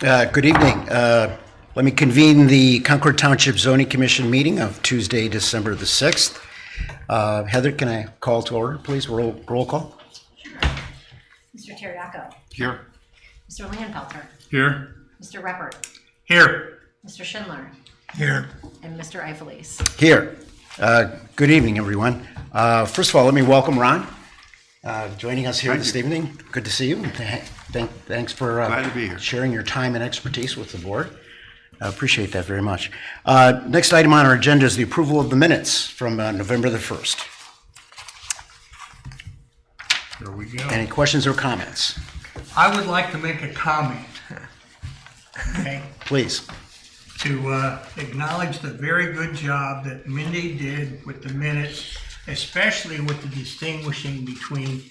Good evening. Let me convene the Concord Township Zoning Commission meeting of Tuesday, December the 6th. Heather, can I call to order, please? Roll call. Sure. Mr. Terriaco. Here. Mr. Landfelter. Here. Mr. Reppert. Here. Mr. Schindler. Here. And Mr. Eifelis. Here. Good evening, everyone. First of all, let me welcome Ron joining us here this evening. Good to see you. Thanks for Glad to be here. Sharing your time and expertise with the board. I appreciate that very much. Next item on our agenda is the approval of the minutes from November the 1st. Here we go. Any questions or comments? I would like to make a comment, okay, Please. to acknowledge the very good job that Mindy did with the minutes, especially with the distinguishing between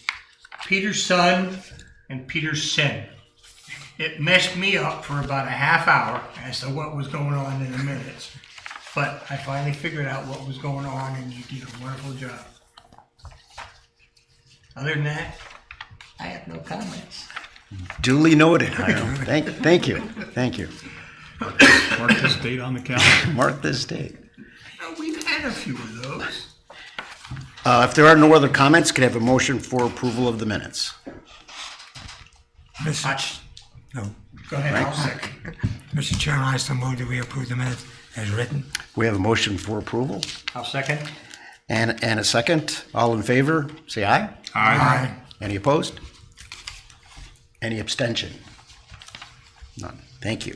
Peter's son and Peter's sin. It messed me up for about a half hour as to what was going on in the minutes, but I finally figured out what was going on, and you did a wonderful job. Other than that, I have no comments. Duly noted, Hiram. Thank you. Thank you. Mark this date on the calendar. Mark this date. We've had a few of those. If there are no other comments, can I have a motion for approval of the minutes? No. Go ahead, I'll second. Mr. Chairman, I so move that we approve the minutes as written. We have a motion for approval I'll second. and a second. All in favor, say aye. Aye. Any opposed? Any abstention? None. Thank you.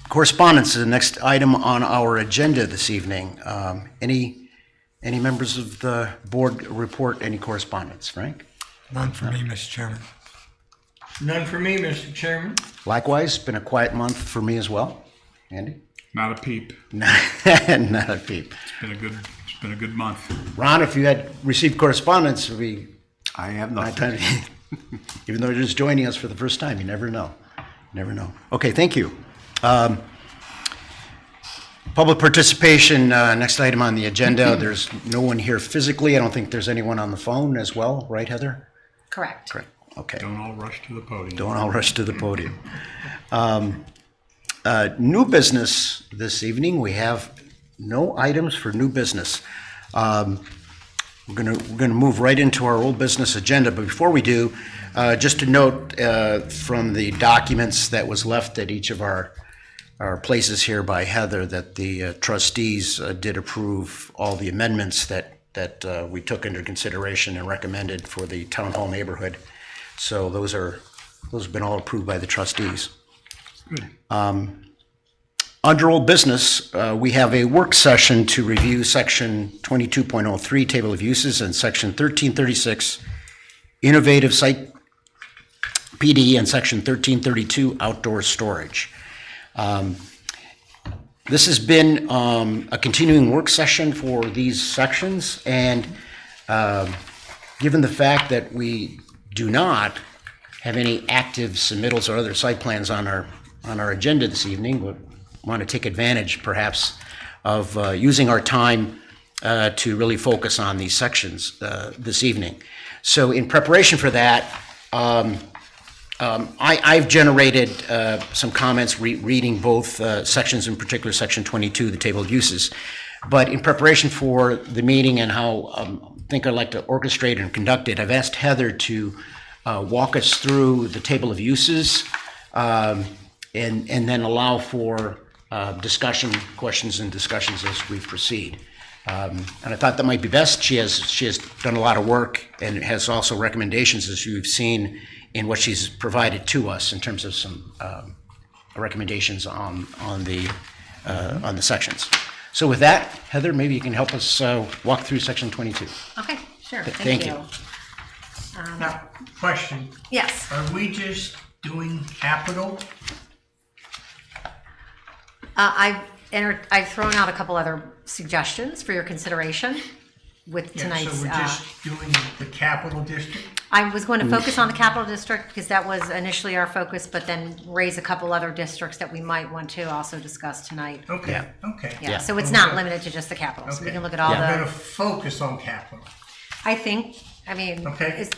Correspondence is the next item on our agenda this evening. Any members of the board report any correspondence? Frank? None for me, Mr. Chairman. None for me, Mr. Chairman. Likewise, been a quiet month for me as well. Andy? Not a peep. Not a peep. It's been a good month. Ron, if you had received correspondence, I have nothing. even though you're just joining us for the first time, you never know. Never know. Okay, thank you. Public participation, next item on the agenda. There's no one here physically. I don't think there's anyone on the phone as well, right, Heather? Correct. Correct. Okay. Don't all rush to the podium. Don't all rush to the podium. New business this evening. We have no items for new business. We're gonna move right into our old business agenda. But before we do, just to note from the documents that was left at each of our places here by Heather that the trustees did approve all the amendments that we took into consideration and recommended for the town hall neighborhood. So those have been all approved by the trustees. Good. Under old business, we have a work session to review section 22.03 table of uses and section 1336 innovative site PD and section 1332 outdoor storage. This has been a continuing work session for these sections, and given the fact that we do not have any active submittals or other site plans on our agenda this evening, we want to take advantage perhaps of using our time to really focus on these sections this evening. So in preparation for that, I've generated some comments reading both sections, in particular section 22, the table of uses. But in preparation for the meeting and how I think I'd like to orchestrate and conduct it, I've asked Heather to walk us through the table of uses and then allow for questions and discussions as we proceed. And I thought that might be best. She has done a lot of work and has also recommendations, as you've seen in what she's provided to us in terms of some recommendations on the sections. So with that, Heather, maybe you can help us walk through section 22. Okay, sure. Thank you. Now, question, Yes. are we just doing capital? I've thrown out a couple other suggestions for your consideration with Yeah, tonight's. so we're just doing the capital district? I was going to focus on the capital district because that was initially our focus, but then raise a couple other districts that we might want to also discuss tonight. Okay, Yeah. okay. Yeah, so it's not Okay. limited to just the capital, so we Okay. can look at all I'm gonna the, focus on capital. I think, I mean, Okay. is-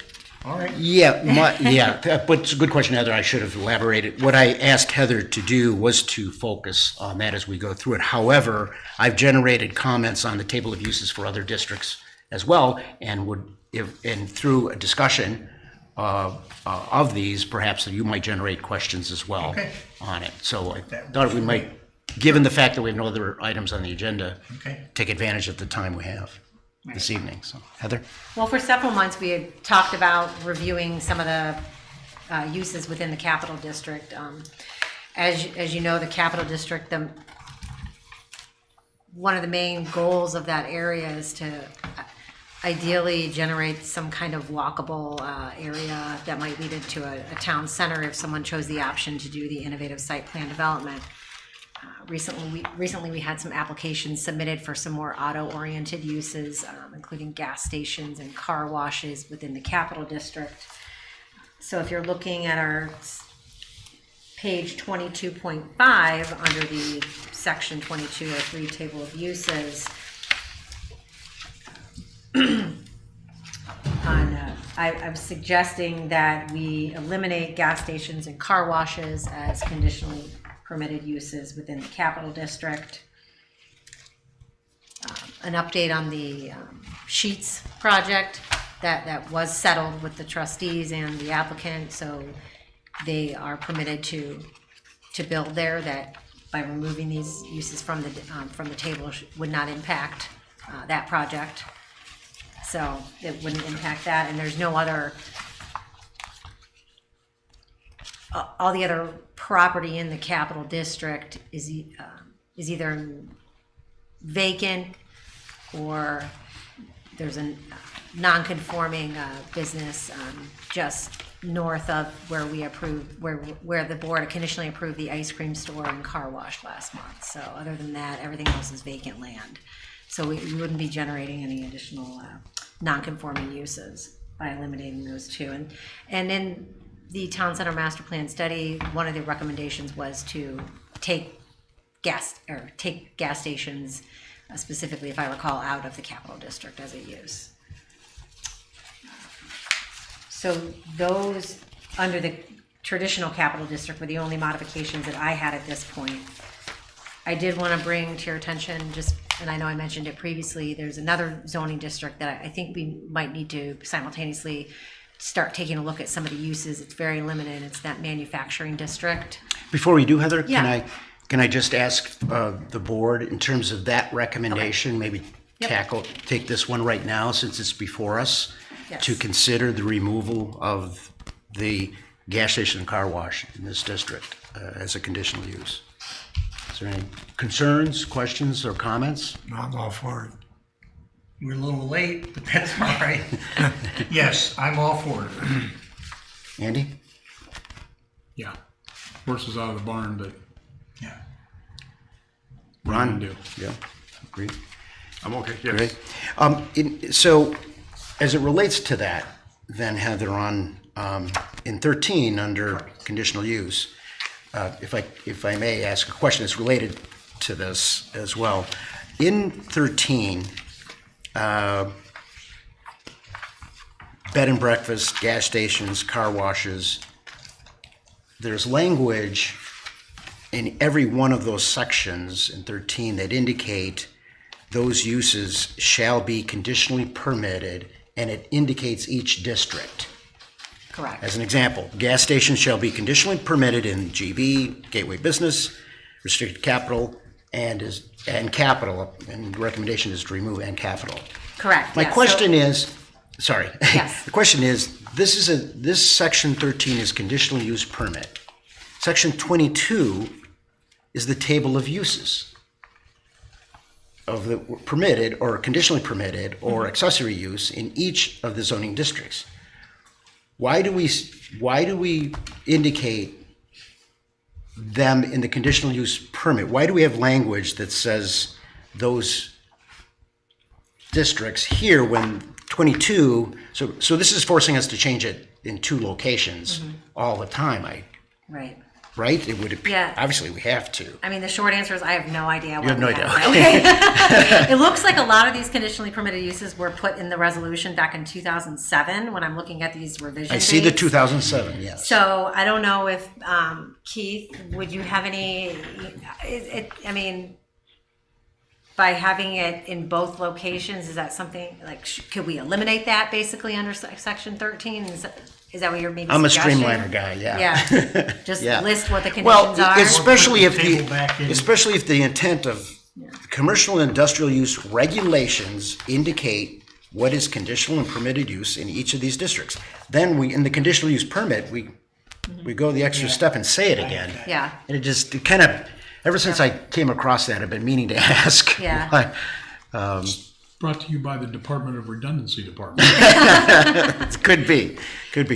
All right. Yeah, but it's a good question, Heather. I should have elaborated. What I asked Heather to do was to focus on that as we go through it. However, I've generated comments on the table of uses for other districts as well, and and through a discussion of these, perhaps you might generate questions as well on it. So I thought we might, given the fact that we have no other items on the agenda, take advantage of the time we have this evening. So, Heather? Well, for several months, we had talked about reviewing some of the uses within the Capital District. As you know, the Capital District, one of the main goals of that area is to ideally generate some kind of walkable area that might lead into a town center if someone chose the option to do the innovative site plan development. Recently we had some applications submitted for some more auto-oriented uses, including gas stations and car washes within the Capital District. So if you're looking at our page 22.5 under the section 2203 table of uses, I'm suggesting that we eliminate gas stations and car washes as conditionally permitted uses within the Capital District. An update on the Sheets project that was settled with the trustees and the applicant, so they are permitted to build there. That by removing these uses from the table would not impact that project. So it wouldn't impact that, and there's no other. All the other property in the Capital District is either vacant or there's a non-conforming business just north of where we approved, where the board conditionally approved the ice cream store and car wash last month. So other than that, everything else is vacant land. So we wouldn't be generating any additional non-conforming uses by eliminating those two. And in the Town Center Master Plan study, one of the recommendations was to take gas stations, specifically, if I recall, out of the Capital District as a use. So those under the traditional Capital District were the only modifications that I had at this point. I did want to bring to your attention, and I know I mentioned it previously, there's another zoning district that I think we might need to simultaneously start taking a look at some of the uses. It's very limited. It's that manufacturing district. Before we do, Heather, Yeah. can I just ask the board, in terms of that recommendation, maybe take this one right now since it's before us, to consider the removal of the gas station and car wash in this district as a conditional use? Is there any concerns, questions, or comments? I'm all for it. We're a little late, but that's all right. Yes, I'm all for it. Andy? Yeah. Horse is out of the barn, but Yeah. Ron? do. Yeah, agree. I'm okay. Great. So, as it relates to that, then Heather, in 13 under conditional use, if I may ask a question that's related to this as well. In 13, bed and breakfast, gas stations, car washes, there's language in every one of those sections in 13 that indicate those uses shall be conditionally permitted, and it indicates each district. Correct. As an example, gas stations shall be conditionally permitted in GB, Gateway Business, Restricted Capital, and capital, and the recommendation is to remove and capital. Correct. My yes. question is, sorry. Yes. The question is, this section 13 is conditional use permit. Section 22 is the table of uses of the permitted or conditionally permitted or accessory use in each of the zoning districts. Why do we indicate them in the conditional use permit? Why do we have language that says those districts here when 22, so this is forcing us to change it in two locations all the time. Right. right? It would appear, Yeah. obviously we have to. I mean, the short answer is I have no idea. You have no idea. It looks like a lot of these conditionally permitted uses were put in the resolution back in 2007 when I'm looking at these revision I see the dates. 2007, yes. So I don't know if, Keith, would you have any, I mean, by having it in both locations, is that something, like, could we eliminate that basically under section 13? Is that what you're maybe I'm a suggesting? streamliner guy, yeah. Yeah, just Yeah. list what the Well, conditions are. especially if Put the table back in. especially if the intent of commercial and industrial use regulations indicate what is conditional and permitted use in each of these districts. Then we, in the conditional use permit, we go the extra step and say it again. Yeah. And it kind of, ever since I came across that, I've been meaning to ask. Yeah. why. Brought to you by the Department of Redundancy Department. Could be.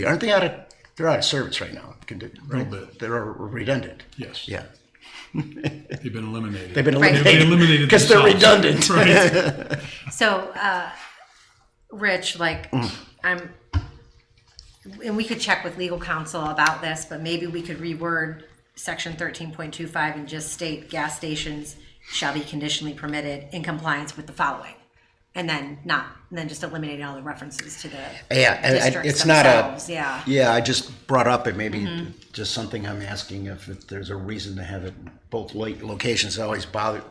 Aren't they they're out of service right now? Right? bit. They're redundant. Yes. Yeah. They've been eliminated. They've been Right. eliminated. They eliminated Because they're themselves. redundant. Right. So, Rich, like, and we could check with legal counsel about this, but maybe we could reword section 13.25 and just state gas stations shall be conditionally permitted in compliance with the following. And then just eliminating all the references to the Yeah, and districts it's not themselves, yeah. Yeah, I just brought up it, maybe just something I'm asking if there's a reason to have it in both locations. It always bothered,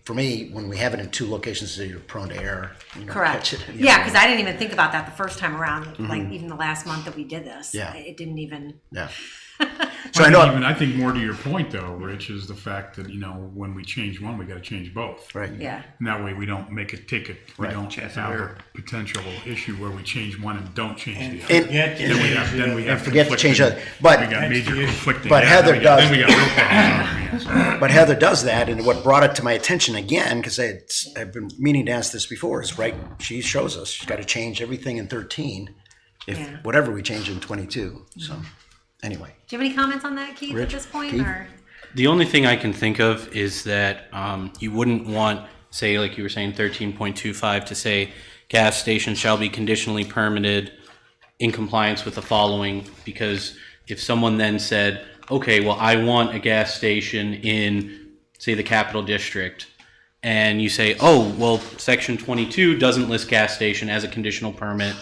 for me, when we have it in two locations, you're prone to error. You don't Correct. catch it. Yeah, because I didn't even think about that the first time around, like even the last month that we did this. Yeah. It didn't even, Yeah. So I know, I think more to your point, though, Rich, is the fact that, when we change one, we got to change both. right. yeah. And that way we don't make it we Right. don't have a potential issue where we change one and don't change the other. And, Then we have forget to change conflicting- that, but- we got major conflicting. But yeah, Heather then we got- does- Then we got real problems on our hands. But Heather does that, and what brought it to my attention again, because I've been meaning to ask this before, is right, she shows us, she's got to change everything in 13, Yeah. whatever we change in 22, so, anyway. Do you have any comments on that, Keith, at Rich, this point? Keith? Or The only thing I can think of is that you wouldn't want, say, like you were saying, 13.25 to say gas stations shall be conditionally permitted in compliance with the following, because if someone then said, okay, well, I want a gas station in, say, the Capital District, and you say, oh, well, section 22 doesn't list gas station as a conditional permit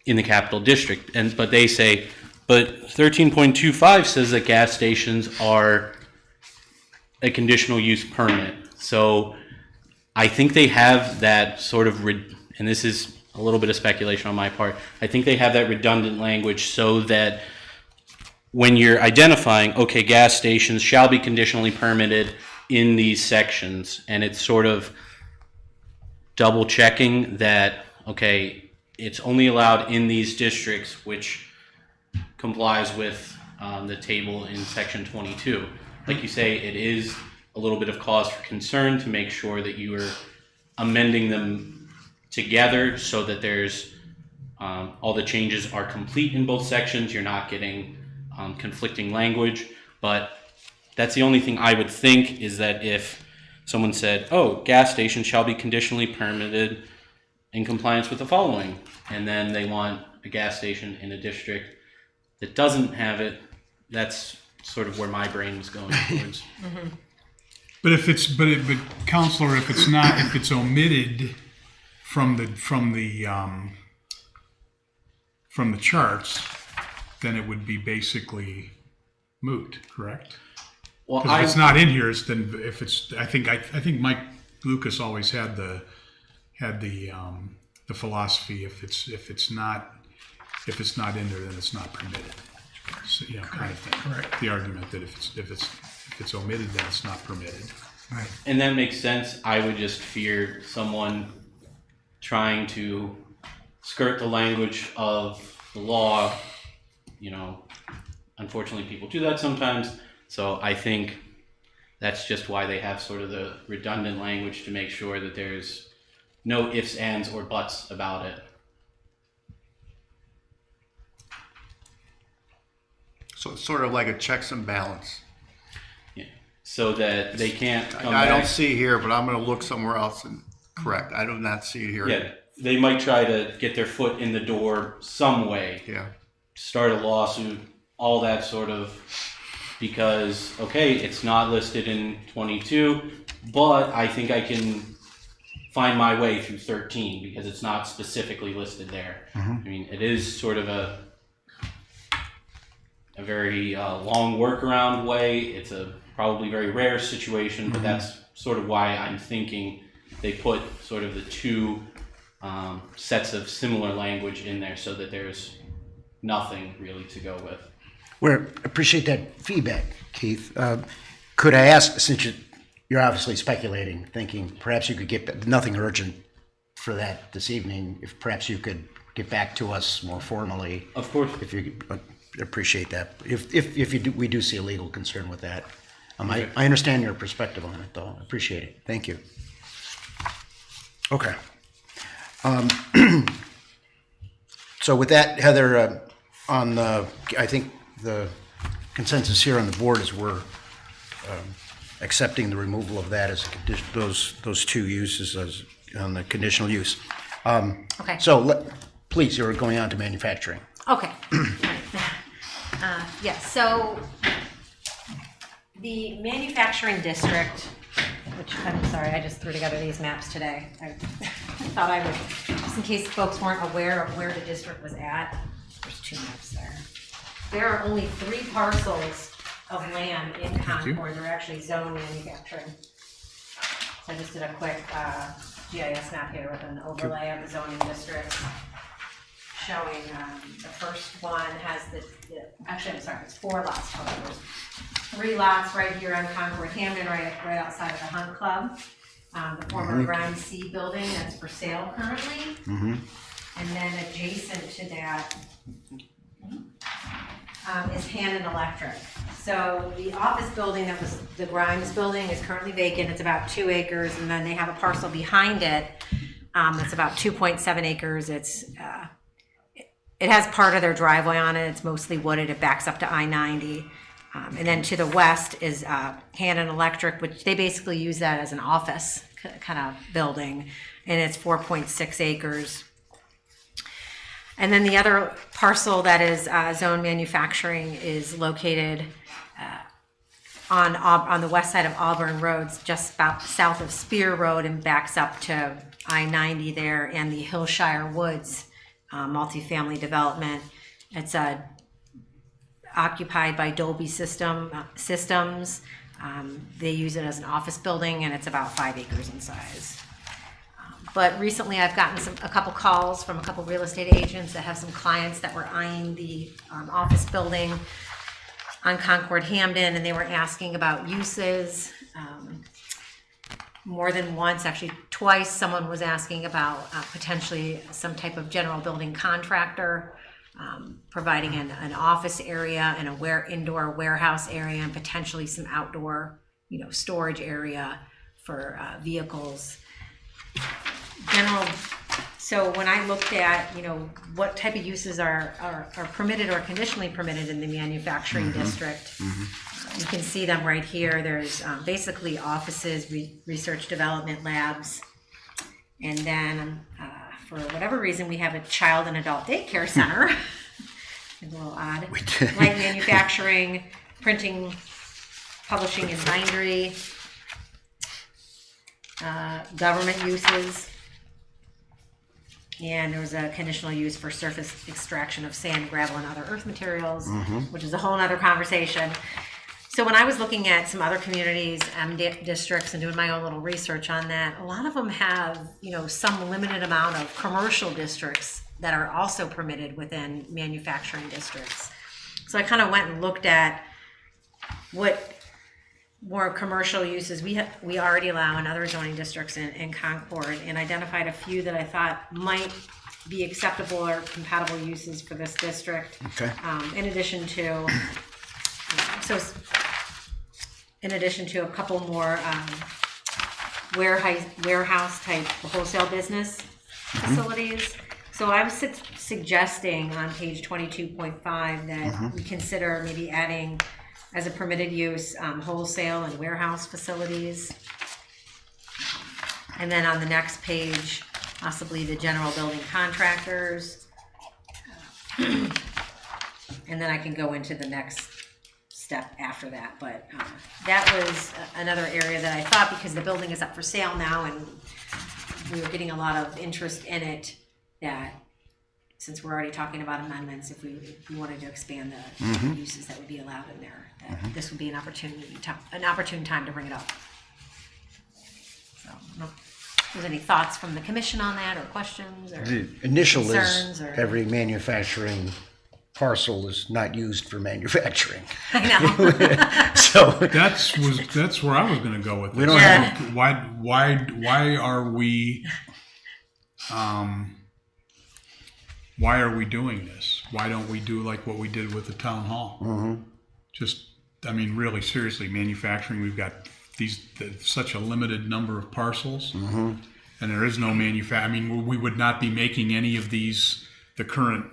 in the Capital District, but they say, but 13.25 says that gas stations are a conditional use permit. So I think they have that sort of, and this is a little bit of speculation on my part, I think they have that redundant language so that when you're identifying, okay, gas stations shall be conditionally permitted in these sections, and it's sort of double checking that, okay, it's only allowed in these districts, which complies with the table in section 22. Like you say, it is a little bit of cause for concern to make sure that you are amending them together so that there's all the changes are complete in both sections. You're not getting conflicting language, but that's the only thing I would think is that if someone said, oh, gas stations shall be conditionally permitted in compliance with the following, and then they want a gas station in a district that doesn't have it, that's sort of where my brain was going towards. But Counselor, if it's omitted from the charts, then it would be basically moot, correct? Well, Because if it's not in here, I think Mike Lucas always had the philosophy if it's not in there, then it's not permitted. So, kind of thing. Correct. The argument that if it's omitted, then it's not permitted. Right. And that makes sense. I would just fear someone trying to skirt the language of the law. Unfortunately, people do that sometimes. So I think that's just why they have sort of the redundant language to make sure that there's no ifs, ands, or buts about it. So it's sort of like a checks and balance. Yeah. So that they can't come I back. don't see here, but I'm going to look somewhere else and correct. I do not see it here. Yeah, they might try to get their foot in the door some way, Yeah. start a lawsuit, all that sort of, because, okay, it's not listed in 22, but I think I can find my way through 13 because it's not specifically listed there. I mean, it is sort of a very long workaround way. It's a probably very rare situation, but that's sort of why I'm thinking they put sort of the two sets of similar language in there so that there's nothing really to go with. We appreciate that feedback, Keith. Could I ask, since you're obviously speculating, thinking perhaps you could get, nothing urgent for that this evening, if perhaps you could get back to us more formally? Of course. If you appreciate that. If you do, we do see a legal concern with that. I understand your perspective on it, though. I appreciate it. Thank you. Okay. So with that, Heather, I think the consensus here on the board is we're accepting the removal of that as a condition, those two uses as on the conditional use. Okay. So please, you're going on to manufacturing. Okay. Yes, so the manufacturing district, which I'm sorry, I just threw together these maps today. I thought I would, just in case folks weren't aware of where the district was at. There's two maps there. There are only 3 parcels of land in Concord. They're actually zone manufacturing. So I just did a quick GIS map here with an overlay of the zoning districts, showing the first one has actually, I'm sorry, it's 4 lots total. There's 3 lots right here on Concord Hamden, right outside of the Hunt Club. The former Grimes C building that's for sale currently. And then adjacent to that is Hannon Electric. So the office building that was the Grimes building is currently vacant. It's about 2 acres, and then they have a parcel behind it that's about 2.7 acres. It has part of their driveway on it. It's mostly wooded. It backs up to I-90. And then to the west is Hannon Electric, which they basically use that as an office kind of building. And it's 4.6 acres. And then the other parcel that is zone manufacturing is located on the west side of Auburn Roads, just about south of Spear Road, and backs up to I-90 there, and the Hillshire Woods multifamily development. It's occupied by Dolby Systems. They use it as an office building, and it's about 5 acres in size. But recently I've gotten a couple calls from a couple real estate agents that have some clients that were eyeing the office building on Concord Hamden, and they were asking about uses. More than once, actually twice, someone was asking about potentially some type of general building contractor providing an office area and indoor warehouse area, and potentially some outdoor, storage area for vehicles. So when I looked at, what type of uses are permitted or conditionally permitted in the manufacturing district, you can see them right here. There's basically offices, research development labs, and then for whatever reason we have a child and adult daycare center. It's a little odd. Light manufacturing, printing, publishing and bindery, government uses. And there was a conditional use for surface extraction of sand, gravel, and other earth materials, which is a whole nother conversation. So when I was looking at some other communities, districts, and doing my own little research on that, a lot of them have, some limited amount of commercial districts that are also permitted within manufacturing districts. So I kind of went and looked at what more commercial uses we already allow in other zoning districts in Concord, and identified a few that I thought might be acceptable or compatible uses for this district. Okay. In addition to a couple more warehouse type wholesale business facilities. So I was suggesting on page 22.5 that we consider maybe adding as a permitted use, wholesale and warehouse facilities. And then on the next page, possibly the general building contractors. and then I can go into the next step after that. But that was another area that I thought, because the building is up for sale now and we were getting a lot of interest in it, that since we're already talking about amendments, if we wanted to expand the uses that would be allowed in there, that this would be an opportune time to bring it up. So, I don't know if there's any thoughts from the commission on that, or questions, or The initial concerns, is or every manufacturing parcel is not used for manufacturing. I know. So That's where I was going to go with this. We don't have- Why are we doing this? Why don't we do like what we did with the town hall? Just, I mean, really seriously, manufacturing. We've got such a limited number of parcels, and there is no I mean, we would not be making any of these. The current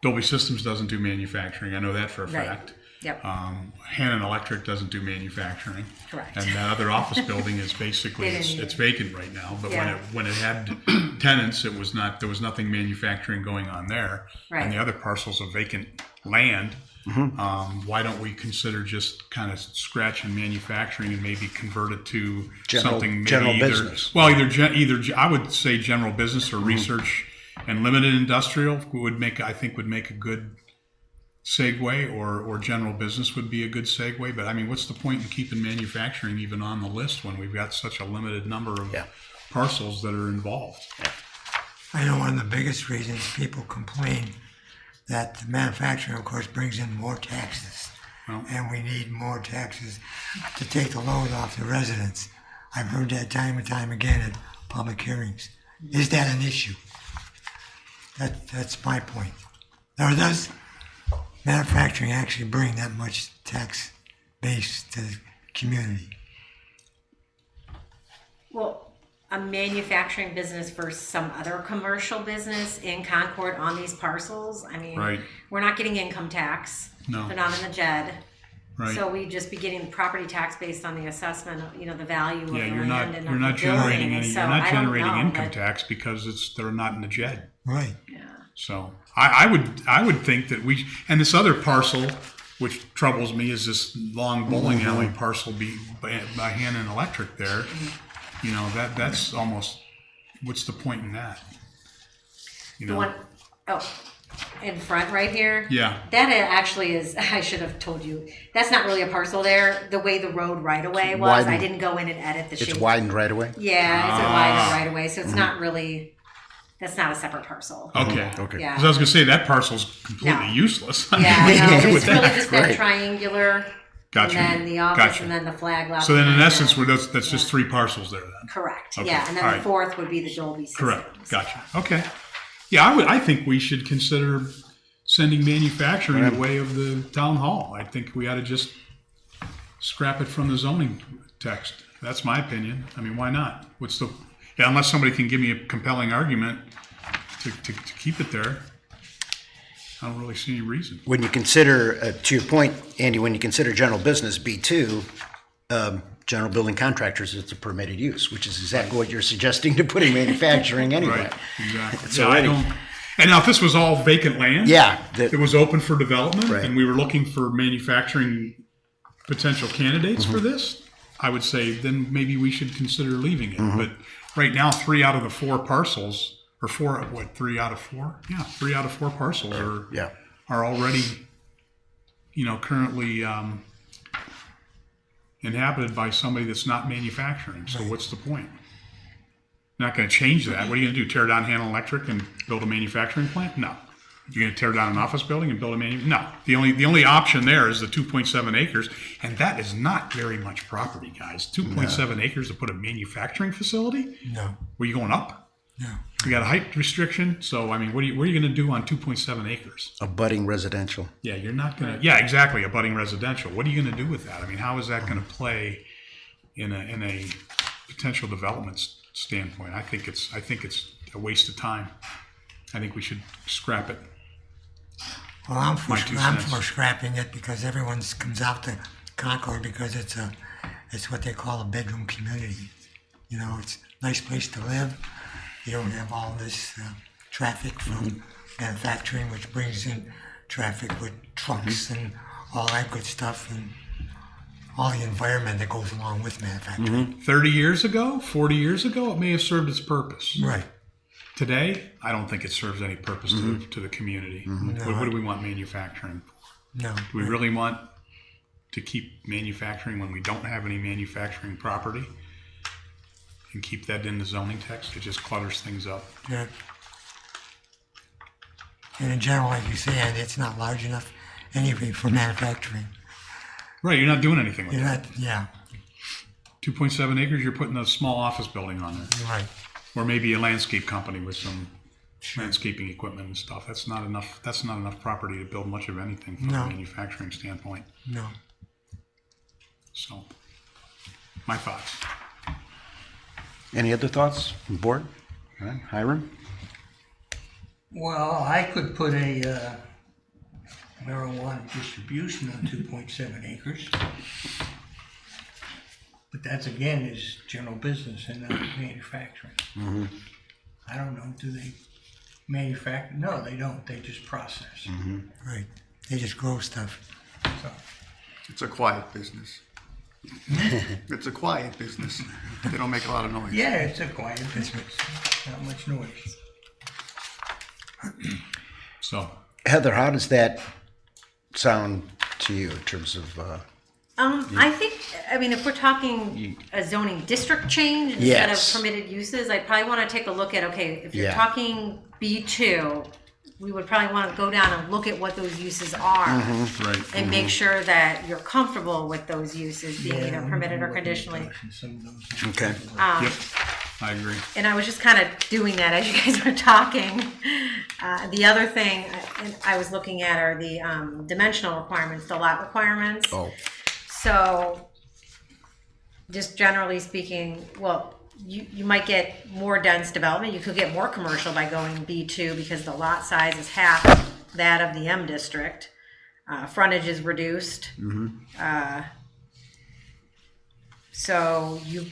Dolby Systems doesn't do manufacturing. I know that for a Right. fact. Yep. Hannon Electric doesn't do manufacturing. Correct. And that other office building is basically, They didn't it's vacant right now. But Yeah. when it had tenants, there was nothing manufacturing going on there. Right. And the other parcels of vacant land. Why don't we consider just kind of scratching manufacturing and maybe convert it to something maybe general either, business. well, either I would say general business or research and limited industrial would make a good segue, or general business would be a good segue. But I mean, what's the point in keeping manufacturing even on the list when we've got such a limited number of parcels that are involved? I know one of the biggest reasons people complain that the manufacturing, of course, brings in more taxes. Well- And we need more taxes to take the load off the residents. I've heard that time and time again at public hearings. Is that an issue? That's my point. Now, does manufacturing actually bring that much tax base to the community? Well, a manufacturing business versus some other commercial business in Concord on these parcels, I mean, Right. we're not getting income tax. No. They're not in the JED. Right. So we'd just be getting property tax based on the assessment of, the value of Yeah, the you're not land and you're of not the building. generating And any so you're not I don't generating know, income but- tax because they're not in the JED. Right. Yeah. So I would think that and this other parcel, which troubles me, is this long bowling alley parcel by Hannon Electric there. You know, that's almost, what's the point in that? You The know? one, in front right here? Yeah. That actually is, I should have told you, that's not really a parcel there. The way the road right away was, I widened. didn't go in and edit the shape. it's widened right away. Yeah, it's a wider right away, so it's not really, that's not a separate parcel. Okay. Okay. Yeah. 'Cause I was gonna say that parcel's completely No. useless. Yeah, What do you no, do with it's really that? just that Right. triangular, Gotcha. and then the office, Gotcha. and then the flag lot. So then in behind essence, it. that's just 3 parcels there then. Correct, Okay, yeah, and then all the right. fourth would be the Dolby Systems. Correct. Gotcha. Okay. Yeah, I think we should consider sending manufacturing the way of the town hall. I think we ought to just scrap it from the zoning text. That's my opinion. I mean, why not? Unless somebody can give me a compelling argument to keep it there, I don't really see any reason. When you consider, to your point, Andy, when you consider general business, B2, general building contractors, it's a permitted use, which is exactly what you're suggesting to putting manufacturing anyway. Right, exactly. It's Yeah, already- and now if this was all vacant land, Yeah, it was open for development, Right. and we were looking for manufacturing potential candidates for this, I would say then maybe we should consider leaving it. But right now, 3 out of the 4 parcels, or 3 out of 4? Yeah, 3 out of 4 parcels are already, currently inhabited by somebody that's not manufacturing. So what's the point? Not going to change that. What are you going to do? Tear down Hannon Electric and build a manufacturing plant? No. You're going to tear down an office building and build a No. The only option there is the 2.7 acres, and that is not very much property, guys. 2.7 acres to put a manufacturing facility? No. Were you going up? No. We got a height restriction, so I mean, what are you going to do on 2.7 acres? abutting residential. Yeah, you're not going to. Yeah, exactly. Abutting residential. What are you going to do with that? I mean, how is that going to play in a potential development standpoint? I think it's a waste of time. I think we should scrap it. Well, I'm for My 2 cents. scrapping it because everyone comes out to Concord because it's what they call a bedroom community. It's a nice place to live. You don't have all this traffic from manufacturing, which brings in traffic with trucks and all that good stuff and all the environment that goes along with manufacturing. 30 years ago, 40 years ago, it may have served its purpose. Right. Today, I don't think it serves any purpose to the community. What do we want manufacturing for? No. Do we really want to keep manufacturing when we don't have any manufacturing property? And keep that in the zoning text? It just clutters things up. Yeah. And in general, like you said, it's not large enough anyway for manufacturing. Right, you're not doing anything with You're it. not, yeah, 2.7 acres, you're putting a small office building on there. right. Or maybe a landscape company with some landscaping equipment and stuff. That's not enough property to build much of anything from No. a manufacturing standpoint. No. So, my thoughts. Any other thoughts from the board? All right, Hiram? Well, I could put a marijuana distribution on 2.7 acres. But that's, again, is general business and not manufacturing. I don't know, do they manufacture? No, they don't, they just process. Right. They just grow stuff. So, It's a quiet business. It's a quiet business. They don't make a lot of noise. yeah, it's a quiet business, not much noise. So, Heather, how does that sound to you in terms of, I think, I mean, if we're talking a zoning district change instead Yes. of permitted uses, I'd probably want to take a look at, okay, if you're Yeah. talking B2, we would probably want to go down and look at what those uses are right. and make sure that you're comfortable with those uses being Yeah, either I'm permitted or looking at conditionally. those and some of those. okay. Yep, I agree. And I was just kind of doing that as you guys were talking. The other thing I was looking at are the dimensional requirements, the lot requirements. Oh, So, just generally speaking, well, you might get more dense development. You could get more commercial by going B2 because the lot size is half that of the M district. Frontage is reduced. So you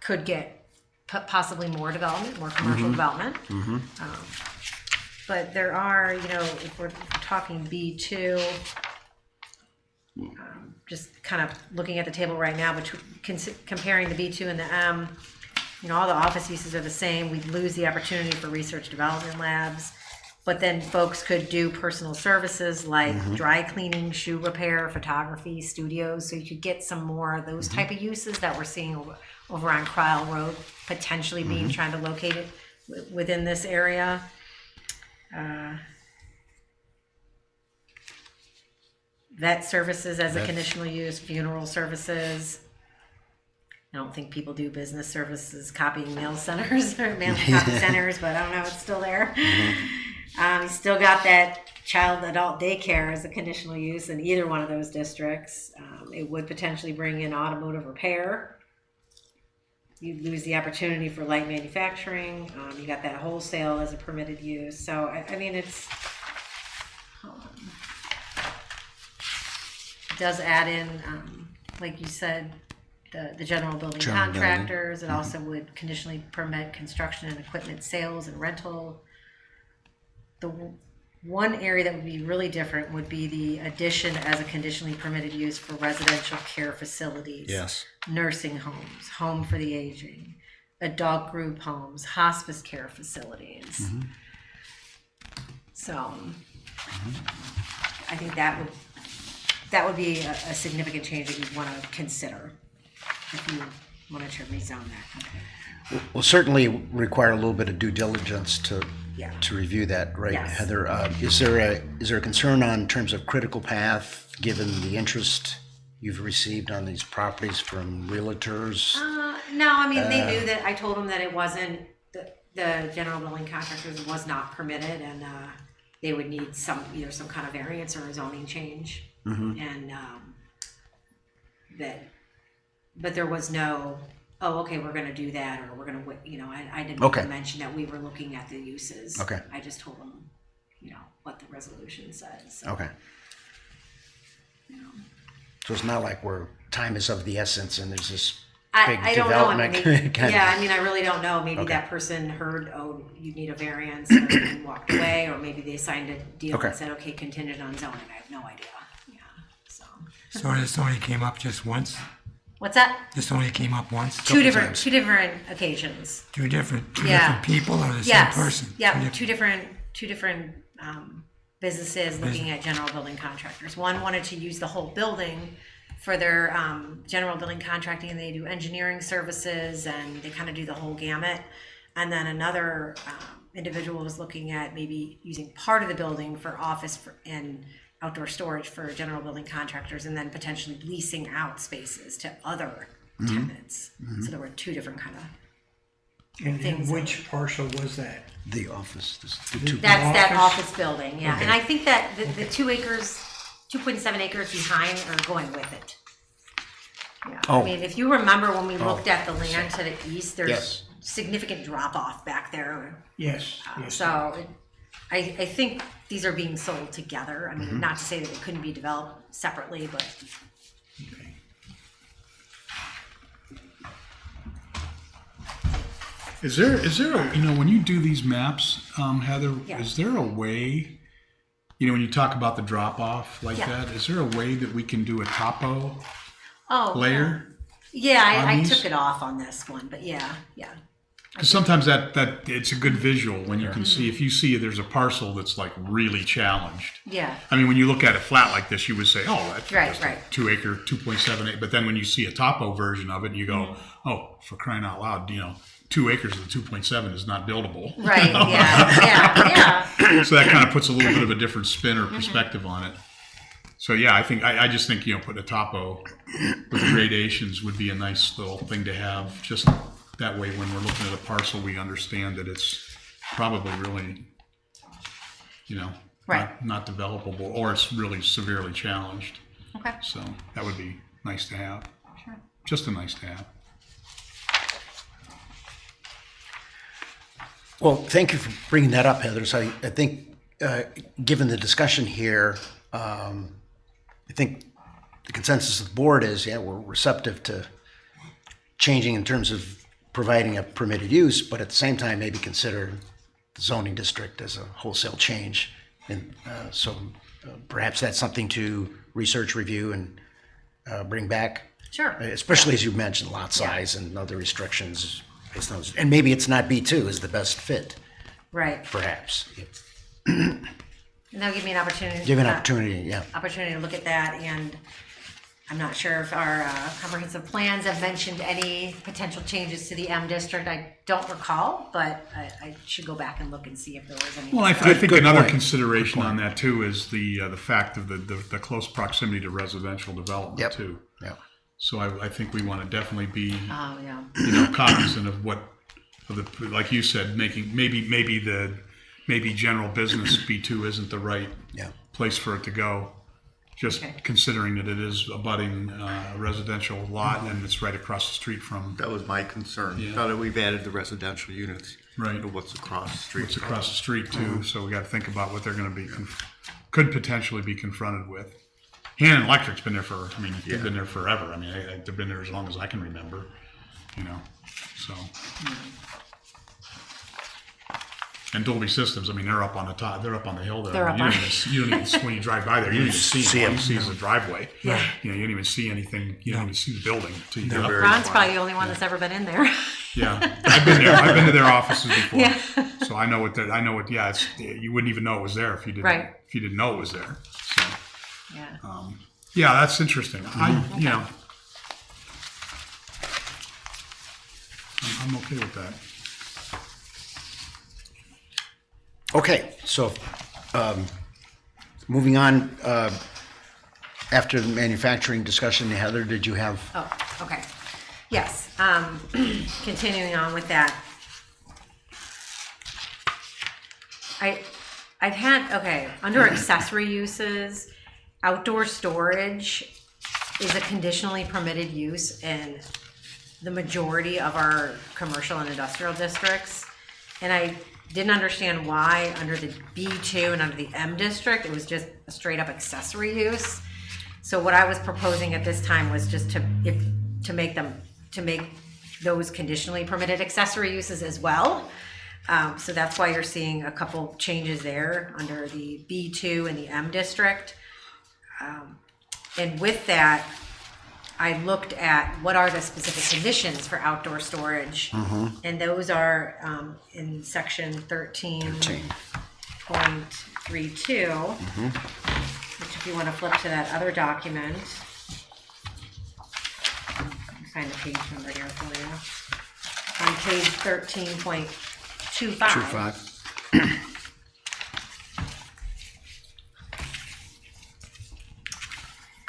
could get possibly more development, more commercial development. But there are, if we're talking B2, just kind of looking at the table right now, comparing the B2 and the M, all the office uses are the same. We'd lose the opportunity for research development labs, but then folks could do personal services like dry cleaning, shoe repair, photography, studios. So you could get some more of those type of uses that we're seeing over on Cryle Road, potentially being trying to locate it within this area. Vet services as a conditional use, funeral services. I don't think people do business services, copying mail centers or mail copy centers, but I don't know, it's still there. You still got that child adult daycare as a conditional use in either one of those districts. It would potentially bring in automotive repair. You'd lose the opportunity for light manufacturing. You got that wholesale as a permitted use. So, I mean, it's... It does add in, like you said, the general building contractors. It also would conditionally permit construction and equipment sales and rental. The one area that would be really different would be the addition as a conditionally permitted use for residential care facilities. yes. Nursing homes, home for the aging, adult group homes, hospice care facilities. So I think that would be a significant change that you'd want to consider if you wanted to rezone that. Will certainly require a little bit of due diligence to Yeah. review that, right, Yes. Heather? Is there a concern in terms of critical path, given the interest you've received on these properties from realtors? No, I mean, they knew that. I told them that it wasn't, the general building contractors was not permitted, and they would need either some kind of variance or a zoning change. And but there was no, oh, okay, we're going to do that, or we're going to, I didn't Okay. even mention that we were looking at the uses. Okay. I just told them, what the resolution says. So, Okay. So it's not like time is of the essence and there's this I don't know. I mean, development kind of- yeah, I mean, I really don't know. Maybe that person heard, oh, you need a variance and walked away, or maybe they signed a deal Okay. and said, okay, contingent on zoning. I have no idea. Yeah, so. So this only came up just once? What's that? This only came up once? Two different occasions. Two different Yeah. people or the Yes. same person? Yeah, Two two different businesses looking at general building contractors. One wanted to use the whole building for their general building contracting, and they do engineering services, and they kind of do the whole gamut. And then another individual was looking at maybe using part of the building for office and outdoor storage for general building contractors, and then potentially leasing out spaces to other tenants. So there were two different kind of. And Things which parcel was that? The office, the two. That's that office? office building, yeah. And I think that the 2 acres, 2.7 acres behind are going with it. Yeah, Oh. I mean, if you remember when we looked at the land to the east, there's Yes. significant drop off back there. Yes, yes. So I think these are being sold together. I mean, not to say that they couldn't be developed separately, but Is there a, when you do these maps, Heather, Yeah. is there a way, when you talk about the drop off like Yeah. that, is there a way that we can do a topo oh layer? yeah, on I these? took it off on this one, but yeah. Because sometimes that it's a good visual when you can see, if you see there's a parcel that's like really challenged. Yeah. I mean, when you look at it flat like this, you would say, oh, that's Right, just right. a 2 acre, 2.78. But then when you see a topo version of it, you go, oh, for crying out loud, 2 acres of the 2.7 is not buildable. Right, yeah. So that kind of puts a little bit of a different spin or perspective on it. So yeah, I just think, putting a topo with the gradations would be a nice little thing to have. Just that way, when we're looking at a parcel, we understand that it's probably really, Right. not developable, or it's really severely challenged. Okay. So that would be nice to have. Sure. Just a nice to have. Well, thank you for bringing that up, Heather. So I think, given the discussion here, I think the consensus of the board is, we're receptive to changing in terms of providing a permitted use, but at the same time, maybe consider the zoning district as a wholesale change. And so perhaps that's something to research, review, and bring back. Sure. Especially as you mentioned, lot size and other restrictions based on, and maybe it's not B2 is the best fit, Right. perhaps. And that'll give me an opportunity. Give an opportunity, yeah. Opportunity to look at that, and I'm not sure if our comprehensive plans have mentioned any potential changes to the M district. I don't recall, but I should go back and look and see if there was any. Well, I think good another point. consideration on that too is the fact of the close proximity to residential development Yep. too. Yeah. So I think we want to definitely be Oh, yeah. cognizant of the, like you said, making maybe general business B2 isn't the right Yeah. place for it to go. Just Okay. considering that it is abutting a residential lot and it's right across the street from That was my concern. Yeah. Now that we've added the residential units. Right. To what's across the street. what's across the street too. So we got to think about what they're going to be, could potentially be confronted with. Hannon Electric's been there they've been there forever. I mean, they've been there as long as I can remember, so. And Dolby Systems, they're up on the top, they're up on the hill there. They're I mean, up you don't even, when you drive by there, you don't even see See them. All them. you see is the driveway. Yeah. You don't even see anything, you don't even see the building until you get up. very- there. Ron's probably the only one that's ever been in there. Yeah, I've been there. I've been to their offices before. Yeah. So I know what. Yeah, you wouldn't even know it was there if you didn't. Right. If you didn't know it was there. So Yeah. yeah, that's interesting. I'm okay with that. Okay, so moving on, after the manufacturing discussion, Heather, did you have? Oh, okay. Yes, continuing on with that. Under accessory uses, outdoor storage is a conditionally permitted use in the majority of our commercial and industrial districts. And I didn't understand why under the B2 and under the M district, it was just a straight up accessory use. So what I was proposing at this time was just to make them to make those conditionally permitted accessory uses as well. So that's why you're seeing a couple changes there under the B2 and the M district. And with that, I looked at what are the specific conditions for outdoor storage. And those are in section 13.32, which if you want to flip to that other document, let me find the page number here for you. On page 13.25.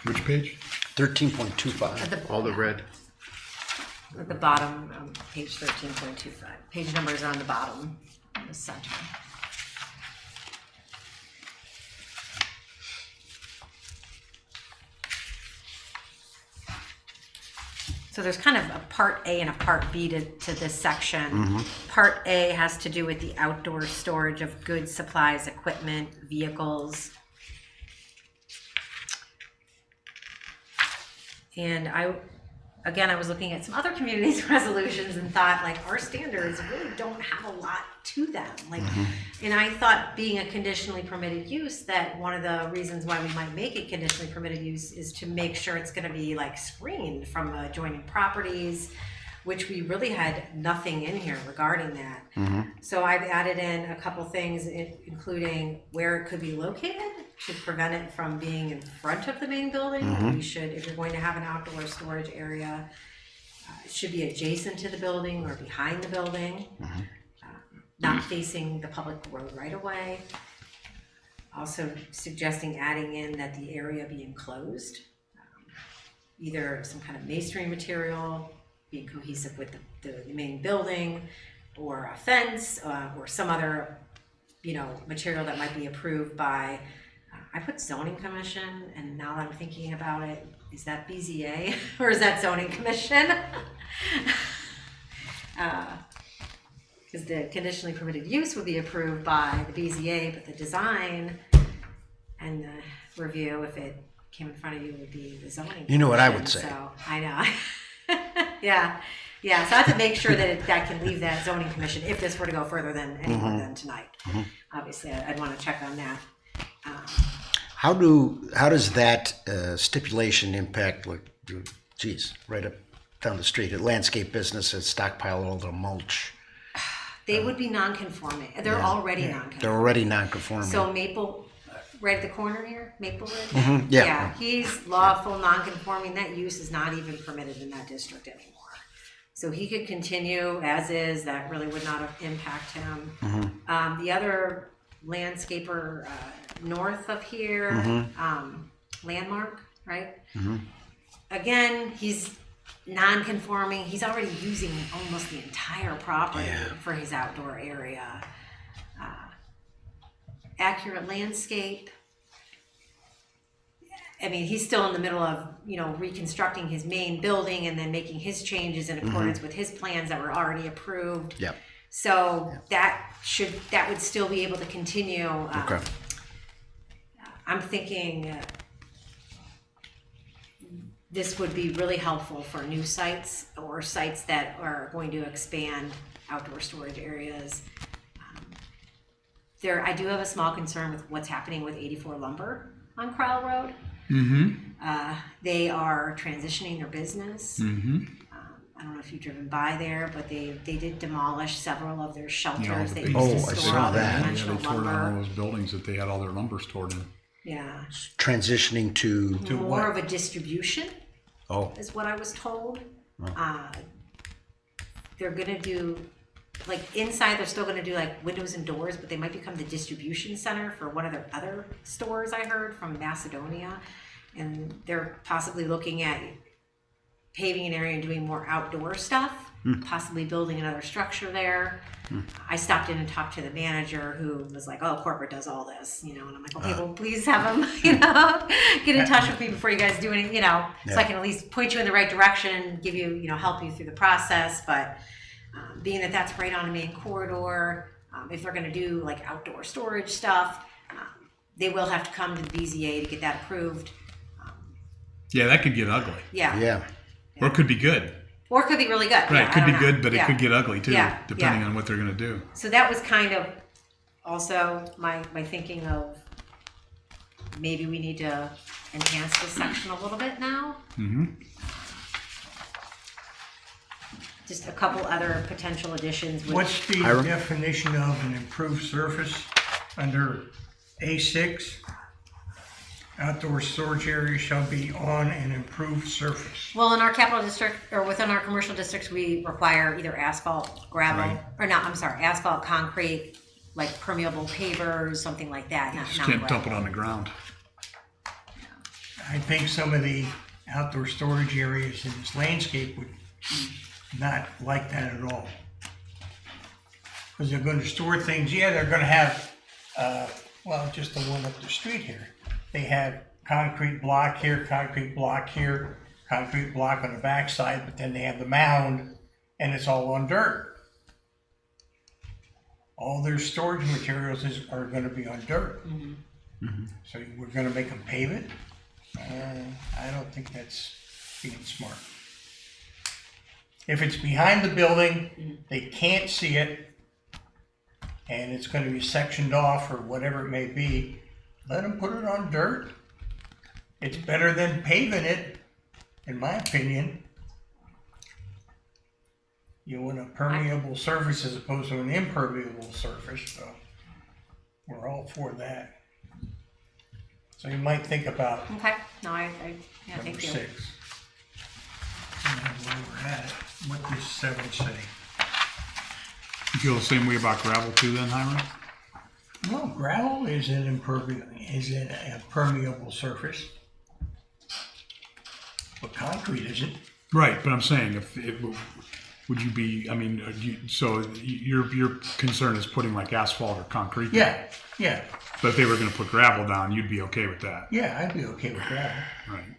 Which page? 13.25. All the red. At the bottom, page 13.25. Page number is on the bottom, in the center. So there's kind of a part A and a part B to this section. Part A has to do with the outdoor storage of goods, supplies, equipment, vehicles. And I was looking at some other communities' resolutions and thought, like, our standards really don't have a lot to them. Like, and I thought, being a conditionally permitted use, that one of the reasons why we might make it conditionally permitted use is to make sure it's going to be like screened from adjoining properties, which we really had nothing in here regarding that. So I've added in a couple things, including where it could be located to prevent it from being in front of the main building. We should, if you're going to have an outdoor storage area, it should be adjacent to the building or behind the building, not facing the public road right away. Also suggesting adding in that the area be enclosed, either some kind of masonry material, being cohesive with the main building, or a fence, or some other, material that might be approved by, I put zoning commission, and now that I'm thinking about it, is that BZA or is that zoning commission? Because the conditionally permitted use would be approved by the BZA, but the design and the review, if it came in front of you, would be the zoning commission. You know what I would say. So I know. Yeah. So I have to make sure that that can leave that zoning commission if this were to go further than any more than tonight. Obviously, I'd want to check on that. How does that stipulation impact, like, right up down the street, a landscape business that stockpile all their mulch? They would be non-conforming. They're already non-conforming. They're already non-conforming. So Maple, right at the corner here, Maple Ridge? Yeah. He's lawful non-conforming. That use is not even permitted in that district anymore. So he could continue as is. That really would not impact him. The other landscaper north of here, Landmark, right? Again, he's non-conforming. He's already using almost the entire property for his outdoor area. Accurate Landscape. I mean, he's still in the middle of, reconstructing his main building and then making his changes in accordance with his plans that were already approved. Yep. So that would still be able to continue. Okay. I'm thinking this would be really helpful for new sites or sites that are going to expand outdoor storage areas. I do have a small concern with what's happening with 84 Lumber on Crowell Road. They are transitioning their business. I don't know if you've driven by there, but they did demolish several of their shelters. They used I to store saw all their that. conventional They tore down all lumber. those buildings that they had all their lumber stored in. Yeah. Transitioning to More of a distribution is what I was told. They're gonna do, like, inside they're still gonna do like windows and doors, but they might become the distribution center for one of their other stores, I heard, from Macedonia. And they're possibly looking at paving an area and doing more outdoor stuff, possibly building another structure there. I stopped in and talked to the manager, who was like, "Oh, corporate does all this," and I'm like, "Okay, well, please have them, get in touch with me before you guys do anything, so I can at least point you in the right direction, give you, help you through the process." But being that that's right on the main corridor, if they're going to do like outdoor storage stuff, they will have to come to the BZA to get that approved. Yeah, that could get ugly. Yeah. yeah. Or it could be good. Or it could be really good. Right, Yeah, it could I be don't know. good, but it Yeah. could get ugly too, Yeah, depending yeah. on what they're gonna do. So that was kind of also my thinking of maybe we need to enhance this section a little bit now. Just a couple other potential additions. What's the Hiram? definition of an improved surface under A6? Outdoor storage area shall be on an improved surface. Well, in our capital district or within our commercial districts, we require either asphalt, gravel, Right. or not, I'm sorry, asphalt, concrete, like permeable pavers, something like that, not Just can't dump it gravel. on the ground. I think some of the outdoor storage areas in this landscape would not like that at all. Because they're going to store things, yeah, they're going to have, well, just the one up the street here. They have concrete block here, concrete block here, concrete block on the backside, but then they have the mound and it's all on dirt. All their storage materials are going to be on dirt. So we're going to make them pave it? I don't think that's being smart. If it's behind the building, they can't see it, and it's going to be sectioned off or whatever it may be, let them put it on dirt. It's better than paving it, in my opinion. You want a permeable surface as opposed to an impermeable surface, so we're all for that. So you might think about Okay, no, yeah, number thank you. 6. And then while we're at it, what does 7 say? You feel the same way about gravel too then, Hiram? No, gravel is an a permeable surface. But concrete isn't. Right, but I'm saying, if it, would you be, I mean, so your concern is putting like asphalt or concrete down? Yeah, But if they were gonna put gravel down, you'd be okay with that? yeah, I'd be okay with gravel. Right.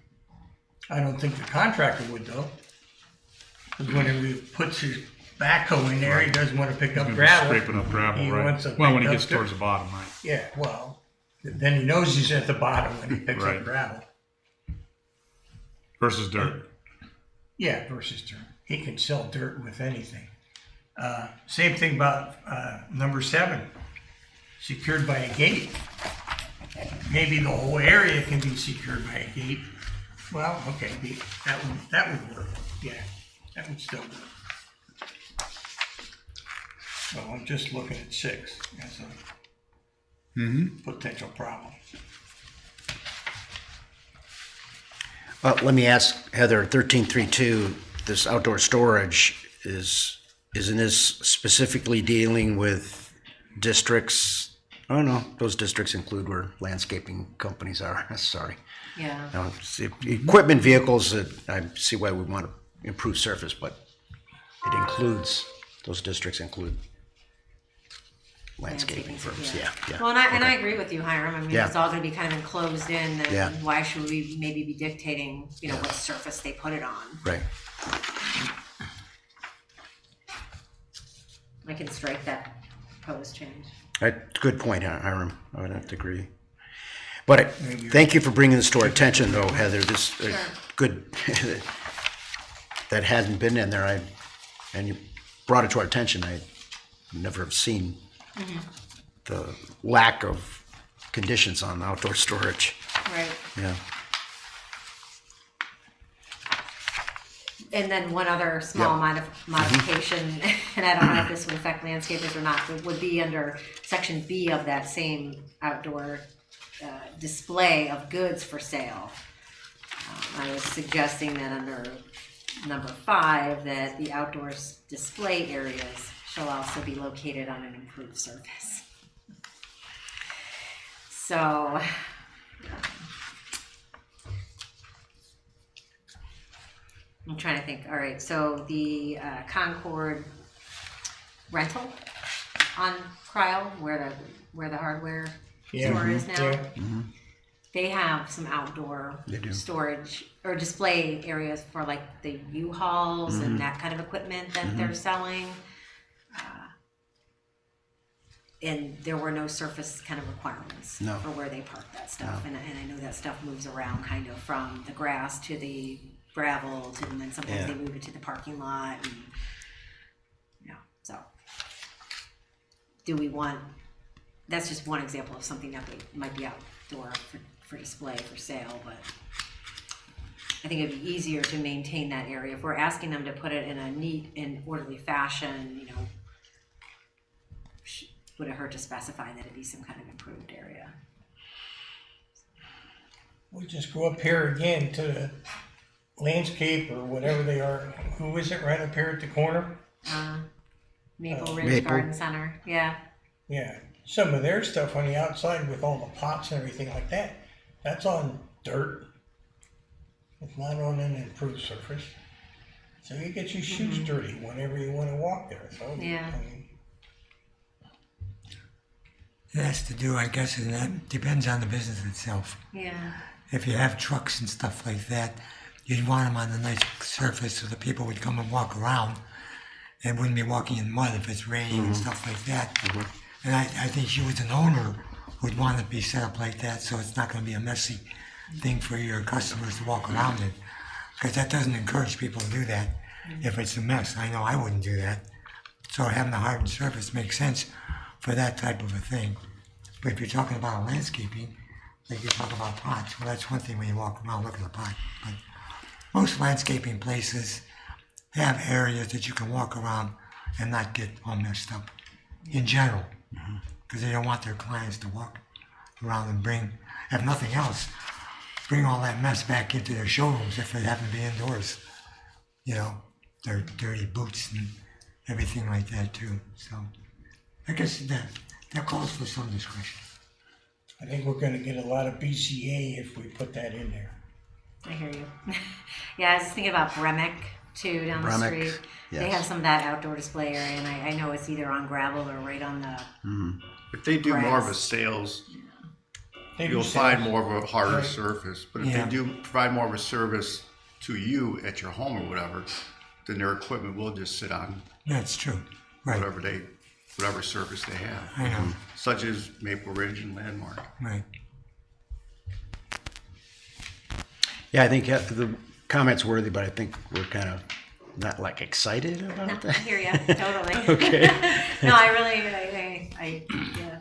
I don't think the contractor would though. Because whenever he puts his backhoe in there, he doesn't want to pick up Gonna be gravel. Scraping up gravel, He right? wants to Well, when pick he up gets dirt. towards the bottom, right? Yeah, well, then he knows he's at the bottom when he picks Right. up gravel. Versus dirt. Yeah, versus dirt. He can sell dirt with anything. Same thing about number 7, secured by a gate. Maybe the whole area can be secured by a gate. Well, okay, that would work. Yeah, that would still work. So I'm just looking at 6 as a potential problem. Let me ask Heather, 1332, this outdoor storage isn't this specifically dealing with districts? Oh no, those districts include where landscaping companies are, sorry. Yeah. No, see, equipment vehicles, I see why we want to improve surface, but it includes, those districts include landscaping firms, yeah. Well, and I agree with you, Hiram. I mean, Yeah. it's all going to be kind of enclosed in, and Yeah. why should we maybe be dictating, what surface they put it on? Right. I can strike that proposed change. Good point, Hiram, I would have to agree. But thank you for bringing this to our attention, though, Heather, this, good, that hadn't been in there, and you brought it to our attention, I never have seen the lack of conditions on outdoor storage, Right. yeah. And then one other small modification, and I don't know if this would affect landscapers or not, but would be under section B of that same outdoor display of goods for sale. I was suggesting that under number 5, that the outdoor display areas shall also be located on an improved surface. So, I'm trying to think. All right, so the Concord rental on Cryle, where the hardware store is now, Yeah. they have some outdoor storage or display areas for like the U-Hauls and that kind of equipment that they're selling. And there were no surface kind of requirements for where they park that stuff. And I know that stuff moves around kind of from the grass to the gravelled, and then sometimes Yeah. they move it to the parking lot, and, so. Do we want, that's just one example of something that might be outdoor for display, for sale, but I think it'd be easier to maintain that area. If we're asking them to put it in a neat and orderly fashion, would it hurt to specify that it be some kind of improved area? We just go up here again to the landscape or whatever they are. Who is it right up here at the corner? Maple Ridge Maple. Garden Center, yeah. Yeah, some of their stuff on the outside with all the pots and everything like that, that's on dirt. It's not on an improved surface. So you get your shoes dirty whenever you want to walk there, so. Yeah. I mean, It has to do, I guess, and that depends on the business itself. Yeah. If you have trucks and stuff like that, you'd want them on a nice surface so the people would come and walk around and wouldn't be walking in mud if it's raining and stuff like that. And I think you as an owner would want it to be set up like that so it's not going to be a messy thing for your customers to walk around in. Because that doesn't encourage people to do that if it's a mess. I know I wouldn't do that. So having a hardened surface makes sense for that type of a thing. But if you're talking about landscaping, like you talk about pots, well, that's one thing when you walk around looking at a pot. But most landscaping places have areas that you can walk around and not get all messed up in general. Because they don't want their clients to walk around and bring, if nothing else, bring all that mess back into their showrooms if they happen to be indoors. Their dirty boots and everything like that too. So I guess that calls for some discretion. I think we're gonna get a lot of BCA if we put that in there. I hear you. Yeah, I was just thinking about Bremick too, down the Bremick, street. They yes. have some of that outdoor display area, and I know it's either on gravel or right on the, If they do more of a Grass. sales, They do you'll sales. find more of a harder Right. surface. But if Yeah. they do provide more of a service to you at your home or whatever, then their equipment will just sit on That's true. Right. whatever surface they have, I know. such as Maple Ridge and Landmark. Right. Yeah, I think the comment's worthy, but I think we're kind of not like excited about no, I that. hear you, totally. Okay. No, I really, yeah.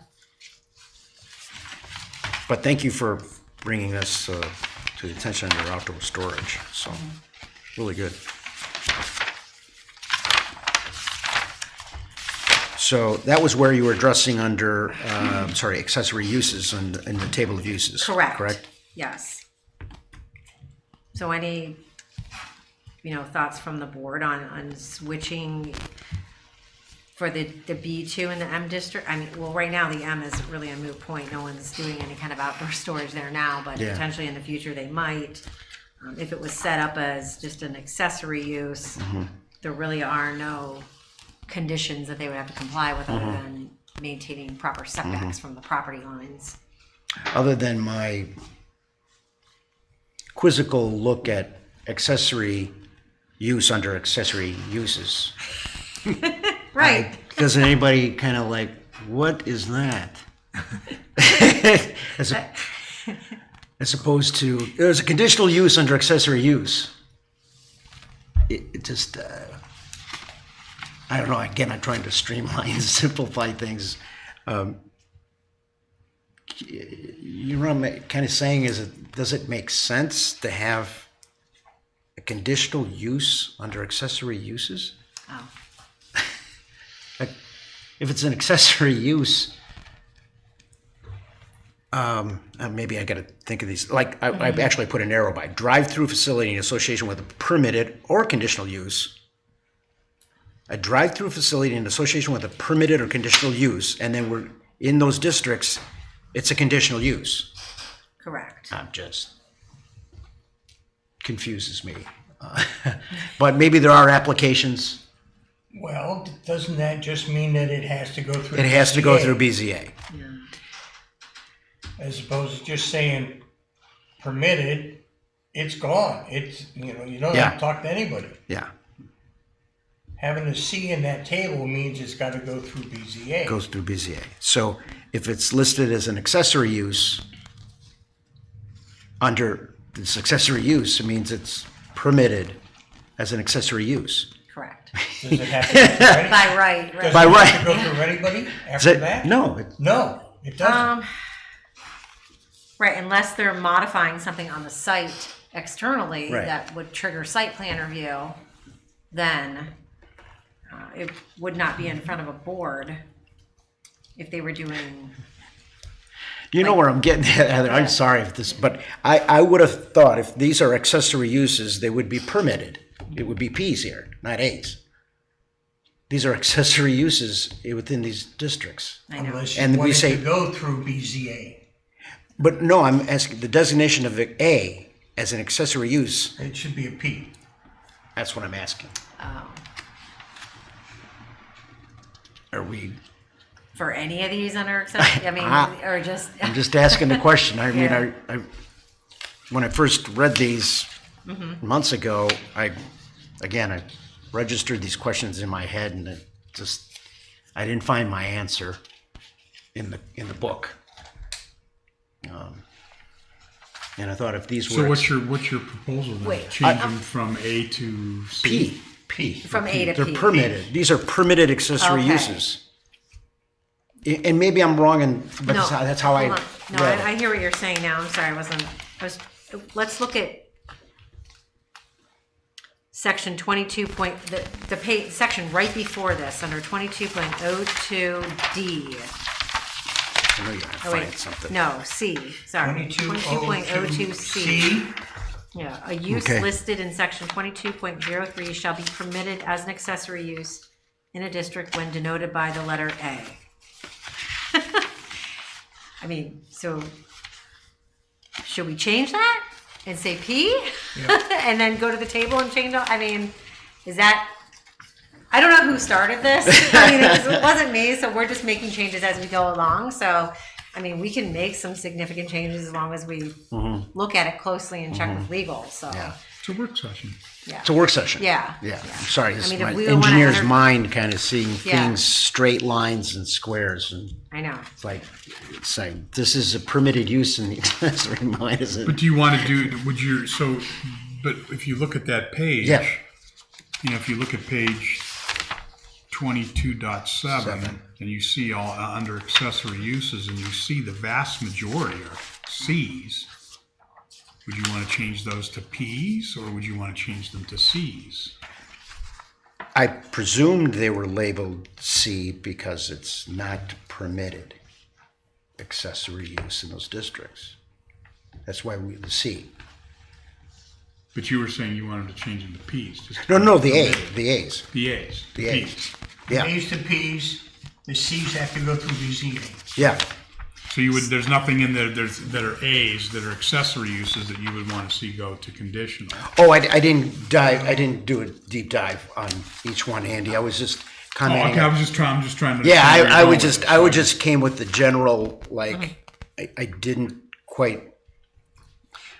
But thank you for bringing this to the attention of your outdoor storage. So, really good. So that was where you were addressing under, accessory uses in the table of uses. Correct. Correct? Yes. So any, thoughts from the board on switching for the B2 and the M district? I mean, well, right now the M is really a moot point. No one's doing any kind of outdoor storage there now, but Yeah. potentially in the future they might. If it was set up as just an accessory use, there really are no conditions that they would have to comply with other than maintaining proper setbacks from the property lines. Other than my quizzical look at accessory use under accessory uses. Right. Doesn't anybody kind of like, what is that? As opposed to, there's a conditional use under accessory use. It just, I don't know, again, I'm trying to streamline and simplify things. You know what I'm kind of saying is, does it make sense to have a conditional use under accessory uses? Oh. Like, if it's an accessory use, maybe I got to think of these. Like, I actually put an arrow by drive-through facility in association with a permitted or conditional use. A drive-through facility in association with a permitted or conditional use, and then we're in those districts, it's a conditional use. Correct. Confuses me. But maybe there are applications. Well, doesn't that just mean that it has to go through? It has to go BCA, through BZA. As opposed to just saying permitted, it's gone. It's, you don't have to talk to anybody. Yeah, Having a C in that table means it's got to go through BZA. goes through BZA. So if it's listed as an accessory use, under this accessory use, it means it's permitted as an accessory use. Correct. Does it have to go through any- By right, does right. By it right. have to go through anybody Is after it- that? No, No, it doesn't. Right, unless they're modifying something on the site externally Right. that would trigger site plan review, then it would not be in front of a board if they were doing, you know where I'm getting at, Heather. I'm sorry if this, but I would have thought if these are accessory uses, they would be permitted. It would be Ps here, not As. These are accessory uses within these districts. I know. Unless And you we want it say- to go through BZA. But no, I'm asking the designation of A as an accessory use. It should be a P. That's what I'm asking. Are we? For any of these under accessory, I mean, or just, I'm just asking the question. I mean, Yeah. I when I first read these months ago, I registered these questions in my head, and I didn't find my answer in the book. And I thought if these were So what's your proposal then? Wait, Change them from A to C? P. from A to They're P. permitted. These are permitted accessory Okay. uses. And maybe I'm wrong, but No, that's how I hold on. No, read I it. hear what you're saying now. I'm sorry, let's look at section 22 the page, section right before this, under 22.02D. I know you're gonna Oh, find wait, something. no, C, sorry. 22.02C. Yeah, a use Okay. listed in section 22.03 shall be permitted as an accessory use in a district when denoted by the letter A. I mean, so should we change that and say P? And then go to the table and change all, I mean, is that, I don't know who started this. I mean, it wasn't me, so we're just making changes as we go along. So, I mean, we can make some significant changes as long as we look at it closely and check with legal, so, Yeah. It's a work session. yeah. It's a work session. Yeah. Yeah. I'm sorry. This I mean, is if my we wanna engineer's enter- mind kind of seeing Yeah. things straight lines and squares, and I know. it's like saying this is a permitted use in the accessory mind, isn't But it? do you want to do, but if you look at that page, Yeah. you know, if you look at page 22.7, Seven. and you see all under accessory uses, and you see the vast majority are Cs, would you want to change those to Ps, or would you want to change them to Cs? I presumed they were labeled C because it's not permitted accessory use in those districts. That's why the C. But you were saying you wanted to change them to Ps. Just No, the A, permitted. the A's. The As. The A's. Ps. Yeah, A's to P's, the C's have to go through BZA. yeah. So there's nothing in there that are A's that are accessory uses that you would want to see go to conditional. Oh, I didn't do a deep dive on each one, Andy. I was just Oh, commenting. okay. I'm just trying to. Yeah, understand where I you're would going with just, this. I would just came with the general, like, I didn't quite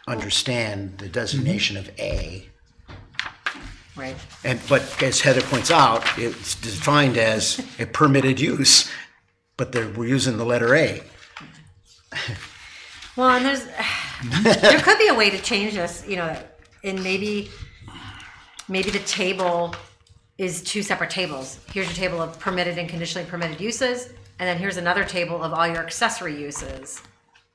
understand the designation of A. Right. But as Heather points out, it's defined as a permitted use, but we're using the letter A. Well, and there could be a way to change this, you know, and maybe the table is two separate tables. Here's your table of permitted and conditionally permitted uses, and then here's another table of all your accessory uses.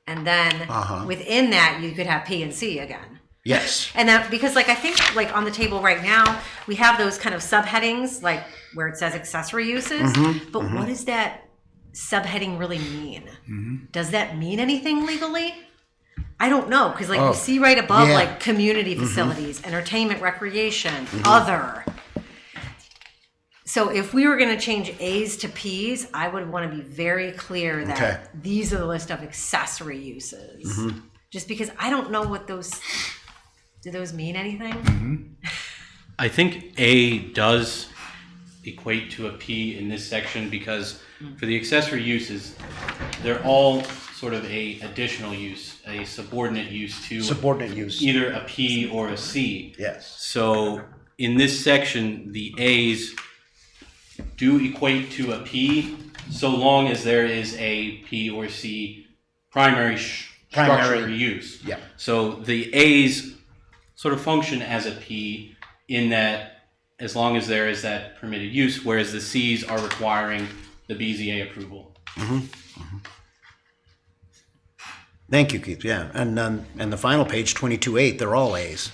And then within that, you could have P and C again. Yes. And that, because like, I think like on the table right now, we have those kind of subheadings, like where it says accessory uses, but what does that subheading really mean? Does that mean anything legally? I don't know, because like you see right above, yeah. like community facilities, entertainment, recreation, other. So if we were going to change A's to P's, I would want to be very clear that Okay. these are the list of accessory uses. Just because I don't know what do those mean anything? I think A does equate to a P in this section because for the accessory uses, they're all sort of a additional use, a subordinate use to Subordinate use. either a P or a C. Yes. So in this section, the A's do equate to a P so long as there is a P or C primary structure Primary. use. Yeah. So the A's sort of function as a P in that as long as there is that permitted use, whereas the Cs are requiring the BZA approval. Thank you, Keith, yeah. And the final page, 22.8, they're all As.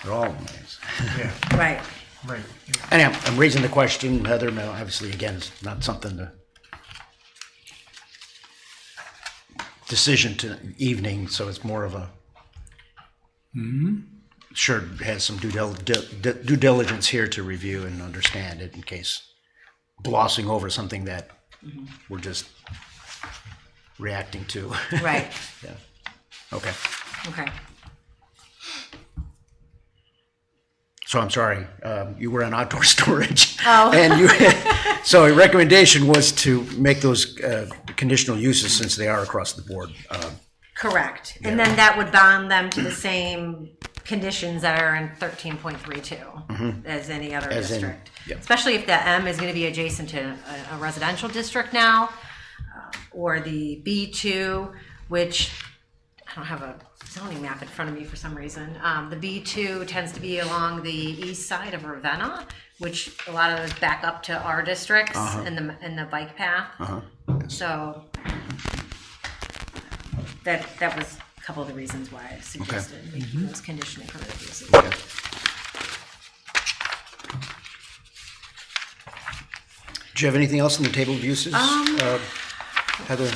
They're all As. Yeah, Right. right. Anyhow, I'm raising the question, Heather, no, obviously, again, it's not something to decision to evening, so it's more of a sure has some due diligence here to review and understand it in case glossing over something that we're just reacting to. Right. Yeah. Okay. Okay. So I'm sorry, you were on outdoor storage. Oh. And you, so a recommendation was to make those conditional uses since they are across the board. Correct. And then that would bound them to the same conditions that are in 13.32 as any other As in- district. yeah. Especially if the M is going to be adjacent to a residential district now, or the B2, which I don't have a zoning map in front of me for some reason. The B2 tends to be along the east side of Ravenna, which a lot of those back up to our districts in the bike path. So that was a couple of the reasons why I suggested making those conditional permitted uses. Do you have anything else on the table of uses? Heather?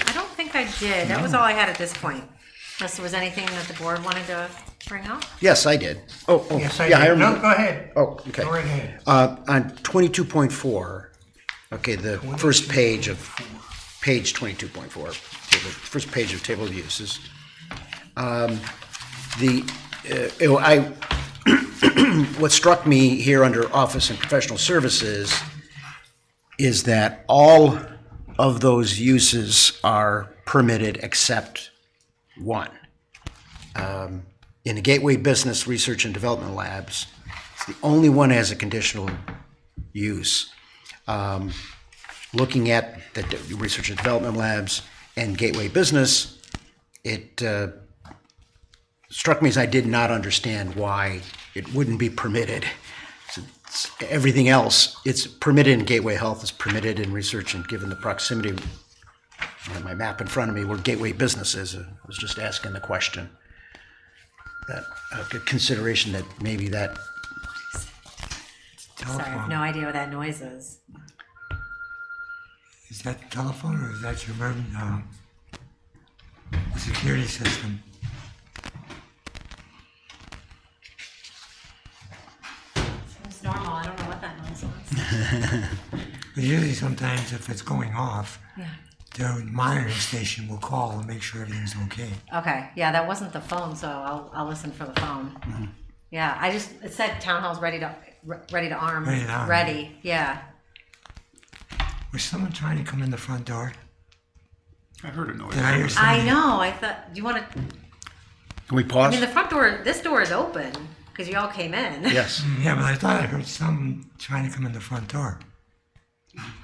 I don't think I did. That was all I had at this point. Unless there was anything that the board wanted to bring up. Yes, I did. Oh, Yes, I yeah, I did. No, remember. go ahead. Oh, okay. Go right ahead. On 22.4, okay, the first page of, page 22.4, so the first page of table of uses. What struck me here under office and professional services is that all of those uses are permitted except one. In the Gateway Business Research and Development Labs, it's the only one has a conditional use. Looking at the Research and Development Labs and Gateway Business, it struck me as I did not understand why it wouldn't be permitted. Everything else, it's permitted in Gateway Health, it's permitted in research, and given the proximity, I have my map in front of me where Gateway Business is, I was just asking the question. That a consideration that maybe that, Sorry, I have no idea what that noise is. Is that telephone or is that your security system? It's normal. I don't know what that noise was. But usually sometimes if it's going off, Yeah. the monitoring station will call and make sure everything's okay. Okay. Yeah, that wasn't the phone, so I'll listen for the phone. Yeah, it said town hall's ready to arm. Ready to arm. Ready. Yeah. Was someone trying to come in the front door? I heard a noise. Did I hear somebody? I know. I thought. Do you want to? can we pause? I mean, the front door. This door is open because you all came in. Yes. Yeah, but I thought I heard someone trying to come in the front door.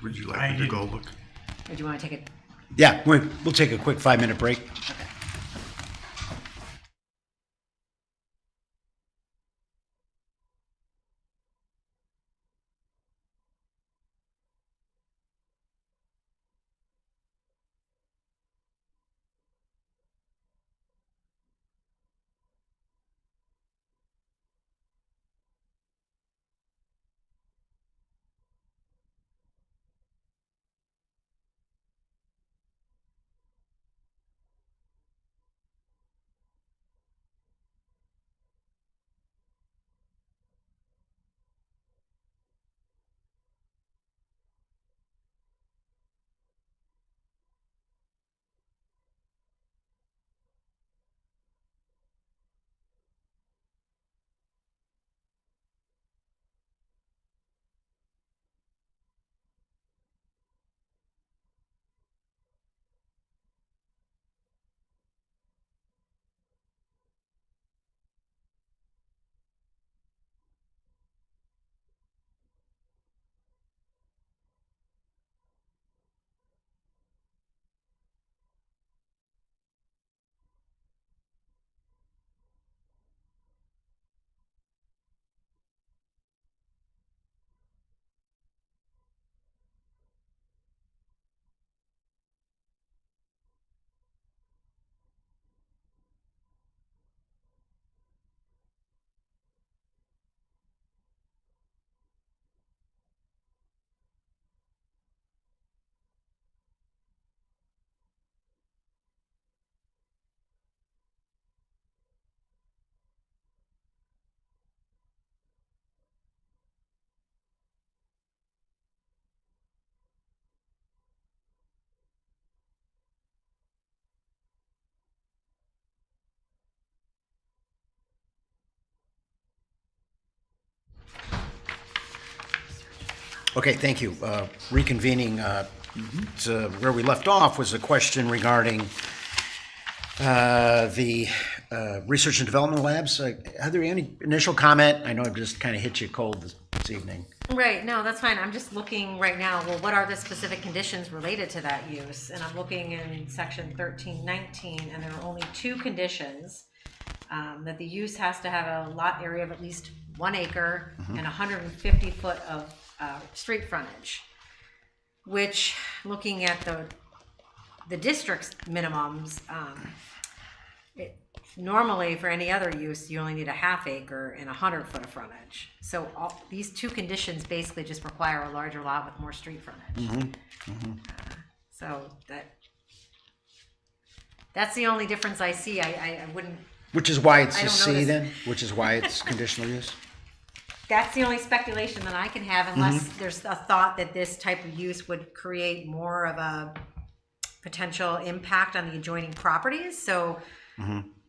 Would you like me to go look? Or do you want to take it? Yeah, we'll take a quick 5-minute break. Okay, thank you. Reconvening, to where we left off was a question regarding the research and development labs. Heather, any initial comment? I know I've just kind of hit you cold this evening. Right, no, that's fine. I'm just looking right now, well, what are the specific conditions related to that use? And I'm looking in section 1319, and there are only 2 conditions. That the use has to have a lot area of at least 1 acre and 150 foot of street frontage. Which, looking at the district's minimums, normally for any other use, you only need a half acre and 100 foot of frontage. So these 2 conditions basically just require a larger lot with more street frontage. So that's the only difference I see. I wouldn't. Which is why it's I a don't C notice- then? Which is why it's conditional use? That's the only speculation that I can have, unless there's a thought that this type of use would create more of a potential impact on the adjoining properties. So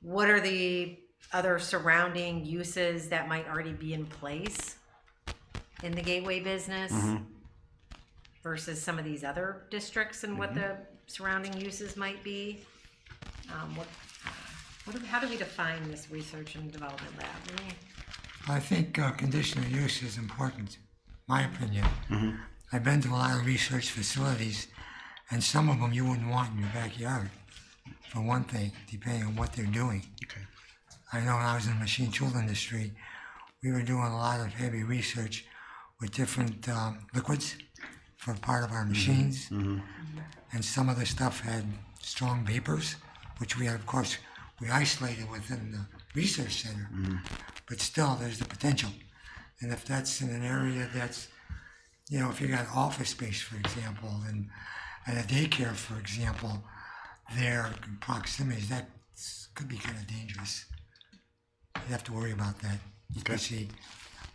what are the other surrounding uses that might already be in place in the gateway business versus some of these other districts and what the surrounding uses might be? How do we define this research and development lab? I think conditional use is important, my opinion. I've been to a lot of research facilities, and some of them you wouldn't want in your backyard, for one thing, depending on what they're doing. Okay. I know when I was in the machine tool industry, we were doing a lot of heavy research with different liquids for part of our machines, and some of the stuff had strong vapors, which we had, of course, we isolated within the research center, but still there's the potential. And if that's in an area that's, if you got office space, for example, and a daycare, for example, their proximities, that could be kind of dangerous. You have to worry about that, especially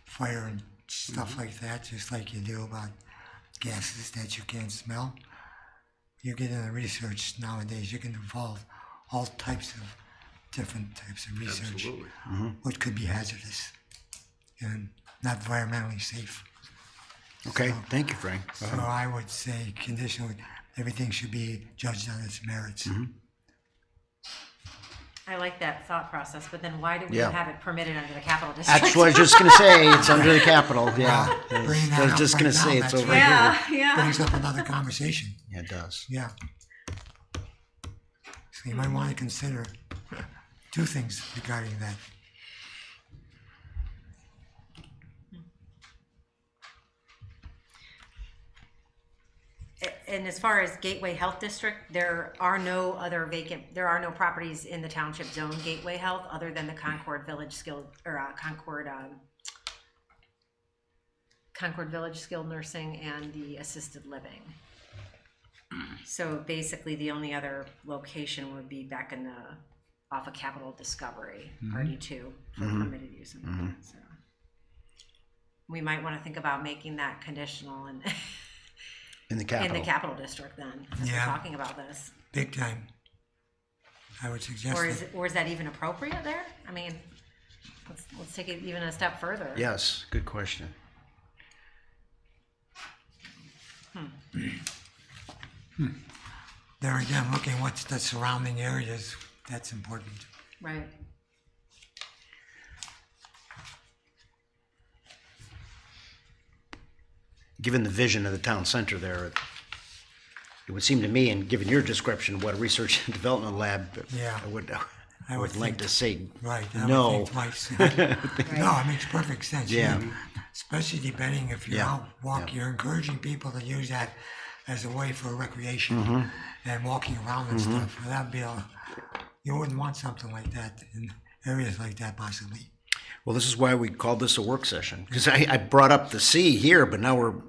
fire and stuff like that, just like you do about gases that you can't smell. You get into research nowadays, you can involve all types of different types of research, which could be hazardous and not environmentally safe. Okay, thank you, Frank. So I would say conditional, everything should be judged on its merits. I like that thought process, but then why do we Yeah. have it permitted under the capital district? That's what I was just going to say. It's under the Capital. Yeah. Bring that I was up just right going to now, say it's that's over right. here. Yeah. Brings up another conversation. Yeah, it does. Yeah. So you might want to consider 2 things regarding that. And as far as Gateway Health District, there are no properties in the township zone Gateway Health other than the Concord Village Skilled, or Concord Village Skilled Nursing and the Assisted Living. So basically, the only other location would be back in off of Capital Discovery, RD2, for permitted use. So we might want to think about making that conditional and In the Capital. in the capital district then, as we're Yeah. talking about this. Big time. I would suggest Or is that even appropriate there? I mean, let's take it even a step further. Yes, good question. there again, looking what's the surrounding areas, that's important. Right. Given the vision of the town center there, it would seem to me, and given your description of what a research and development lab, Yeah. I would I would like to say Right. I no. would think twice. No, it makes perfect sense. Yeah. Especially depending if you're Yeah. out walking, you're encouraging people to use that as a way for recreation and walking around and stuff. That'd be you wouldn't want something like that in areas like that possibly. Well, this is why we called this a work session, because I brought up the C here, but now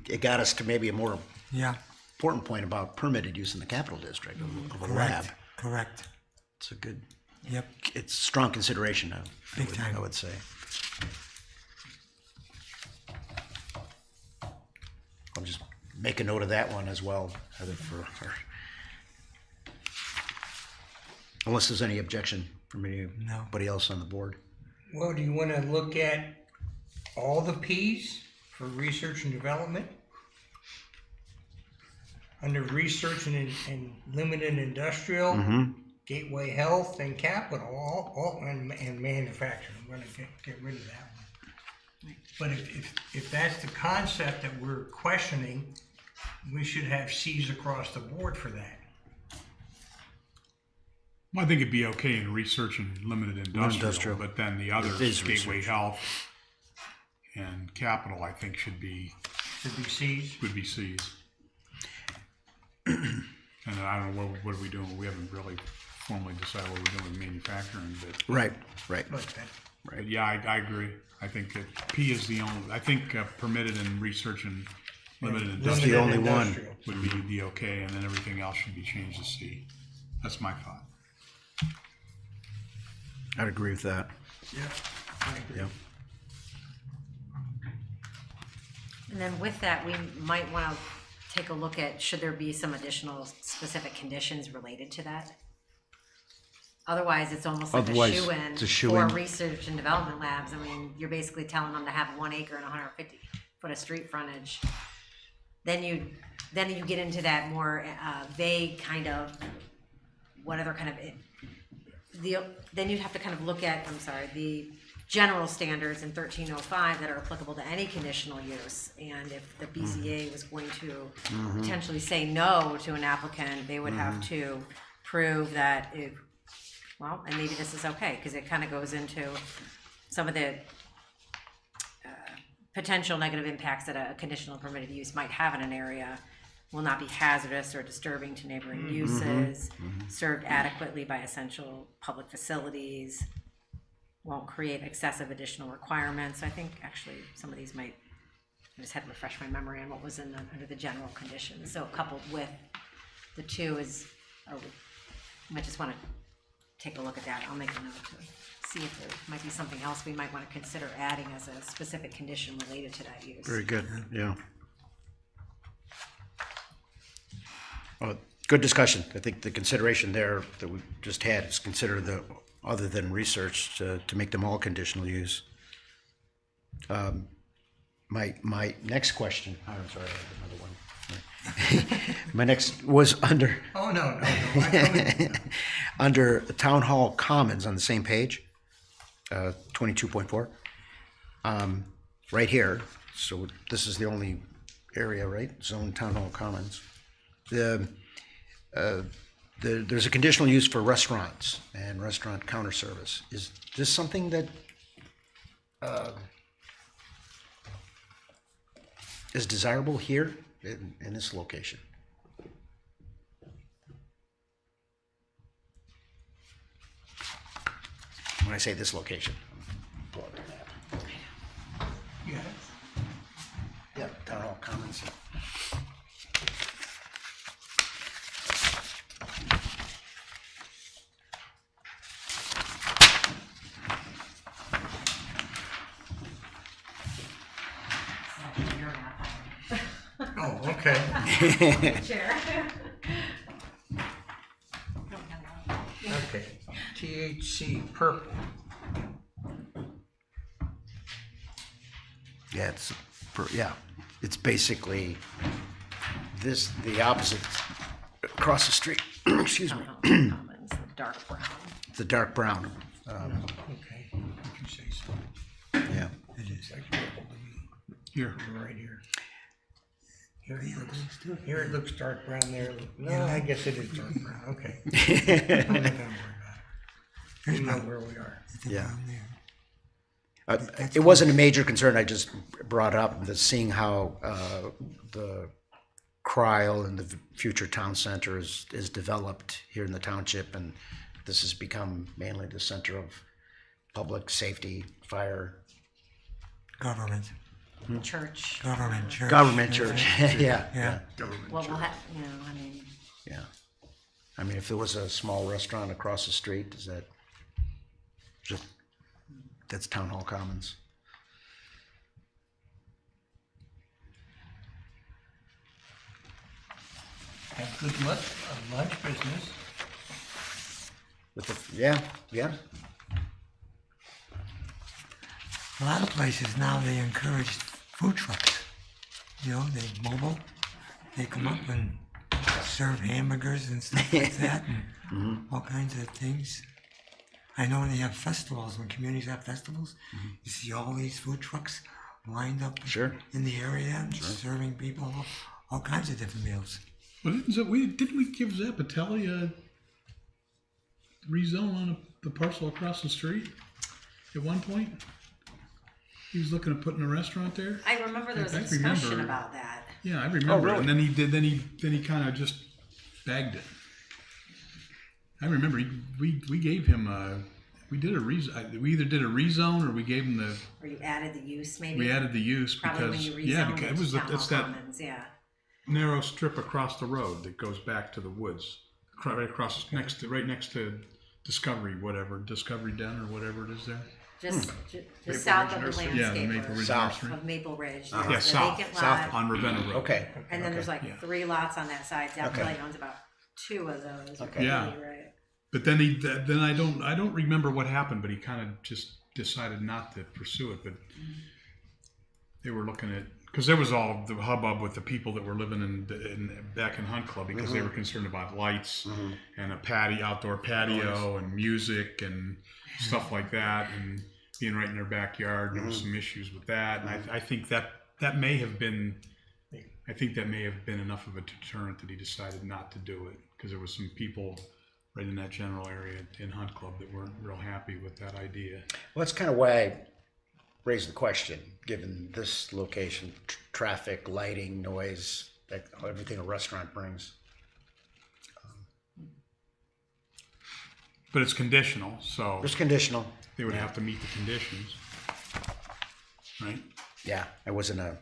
it got us to maybe a more Yeah. important point about permitted use in the Capital District of a lab. Correct. It's a good, Yep. it's strong consideration, Big time. I would say. I'll just make a note of that one as well, Heather, unless there's any objection from anybody else on the board. Well, do you want to look at all the Ps for research and development. Under research and limited industrial, gateway health and capital, and manufacturing. I'm gonna get rid of that one. But if that's the concept that we're questioning, we should have C's across the board for that. Well, I think it'd be okay in research and limited industrial, but then the other It is gateway research. health and capital, I think should be C's. C's. And I don't know, what are we doing? We haven't really formally decided what we're doing with manufacturing, but. Right, right. But yeah, I agree. I think that P is the only, I think permitted in research and limited industrial only one. industrial. would be the okay, and then everything else should be changed to C. That's my thought. I'd agree with that. Yeah, I agree. Yeah. And then with that, we might want to take a look at, should there be some additional specific conditions related to that? Otherwise, it's almost like Otherwise, a shoe-in it's for a shoe-in. research and development labs. I mean, you're basically telling them to have 1 acre and 150 foot of street frontage. Then you get into that more vague kind of, what other kind of, then you'd have to kind of look at, the general standards in 1305 that are applicable to any conditional use. And if the BZA was going to potentially say no to an applicant, they would have to prove that it, well, and maybe this is okay, because it kind of goes into some of the potential negative impacts that a conditional permitted use might have in an area will not be hazardous or disturbing to neighboring uses, served adequately by essential public facilities, won't create excessive additional requirements. I think actually some of these might, I just had to refresh my memory on what was in under the general conditions. So coupled with the two is, or we might just want to take a look at that. I'll make a note to see if there might be something else we might want to consider adding as a specific condition related to that use. Very good, yeah. Well, good discussion. I think the consideration there that we just had is consider the, other than research, to make them all conditional use. My next question, oh, I'm sorry, I have another one. My next was under, Oh, no, I under Town Hall Commons on the same page, 22.4. Right here, so this is the only area, right? Zone Town Hall Commons. There's a conditional use for restaurants and restaurant counter service. Is this something that is desirable here in this location? When I say this location, I'm blowing the map. Yeah. Yeah, Town Hall Commons. Oh, okay. Chair. Okay. THC purple. Yeah, it's basically this, the opposite, across the street, excuse me, Commons, the dark brown. the dark brown, Okay, you can say so. yeah. It is. It's like purple to me. Here, Right here. Here it looks dark brown there. No, I guess it is dark brown, okay. I'm not gonna worry about it. We know where we are. Yeah. It wasn't a major concern, I just brought up the seeing how the Cryle and the future town center is developed here in the township, and this has become mainly the center of public safety, fire, Government, Church. church. government, church, yeah, Yeah. Well, we'll have, I mean, yeah. I mean, if there was a small restaurant across the street, is that just, that's Town Hall Commons? Have good lunch business. With the, yeah. A lot of places now, they encourage food trucks. you know, they mobile, they come up and serve hamburgers and stuff like that, and all kinds of things. I know they have festivals, when communities have festivals, you see all these food trucks lined up Sure. in the area and serving people all kinds of different meals. But didn't we give Zappatelli a rezone on the parcel across the street at one point? He was looking at putting a restaurant there. I remember there was a I discussion remember. about that. Yeah, I remember. Oh, really? And then he did. Then he kind of just bagged it. I remember we gave him we did a rezone. We either did a rezone or we gave him the. Or you added the use, maybe? We added the use Probably when because you rezoned because it it was to Town it's Hall that Commons, yeah. narrow strip across the road that goes back to the woods, right across right next to Discovery Den or whatever it is there. Just south of the Nursery. landscape. Yeah, the Maple Ridge South. Nursery. Of Maple Ridge. Yeah, There's the south, vacant south lot, on Ravenna Road. Okay. and then there's like Yeah. 3 lots on that side. Zappatelli Okay. owns about 2 of those. Okay. Yeah. Right. But then I don't remember what happened, but he kind of just decided not to pursue it. But they were looking at, because there was all the hubbub with the people that were living back in Hunt Club because they were concerned about lights and a outdoor patio and music and stuff like that, and being right in their backyard. There was some issues with that, and I think that may have been. I think that may have been enough of a deterrent that he decided not to do it, because there was some people right in that general area in Hunt Club that weren't real happy with that idea. Well, that's kind of why I raised the question, given this location, traffic, lighting, noise, everything a restaurant brings. But it's conditional, so It's conditional. they would have to meet the conditions, right? Yeah, it wasn't a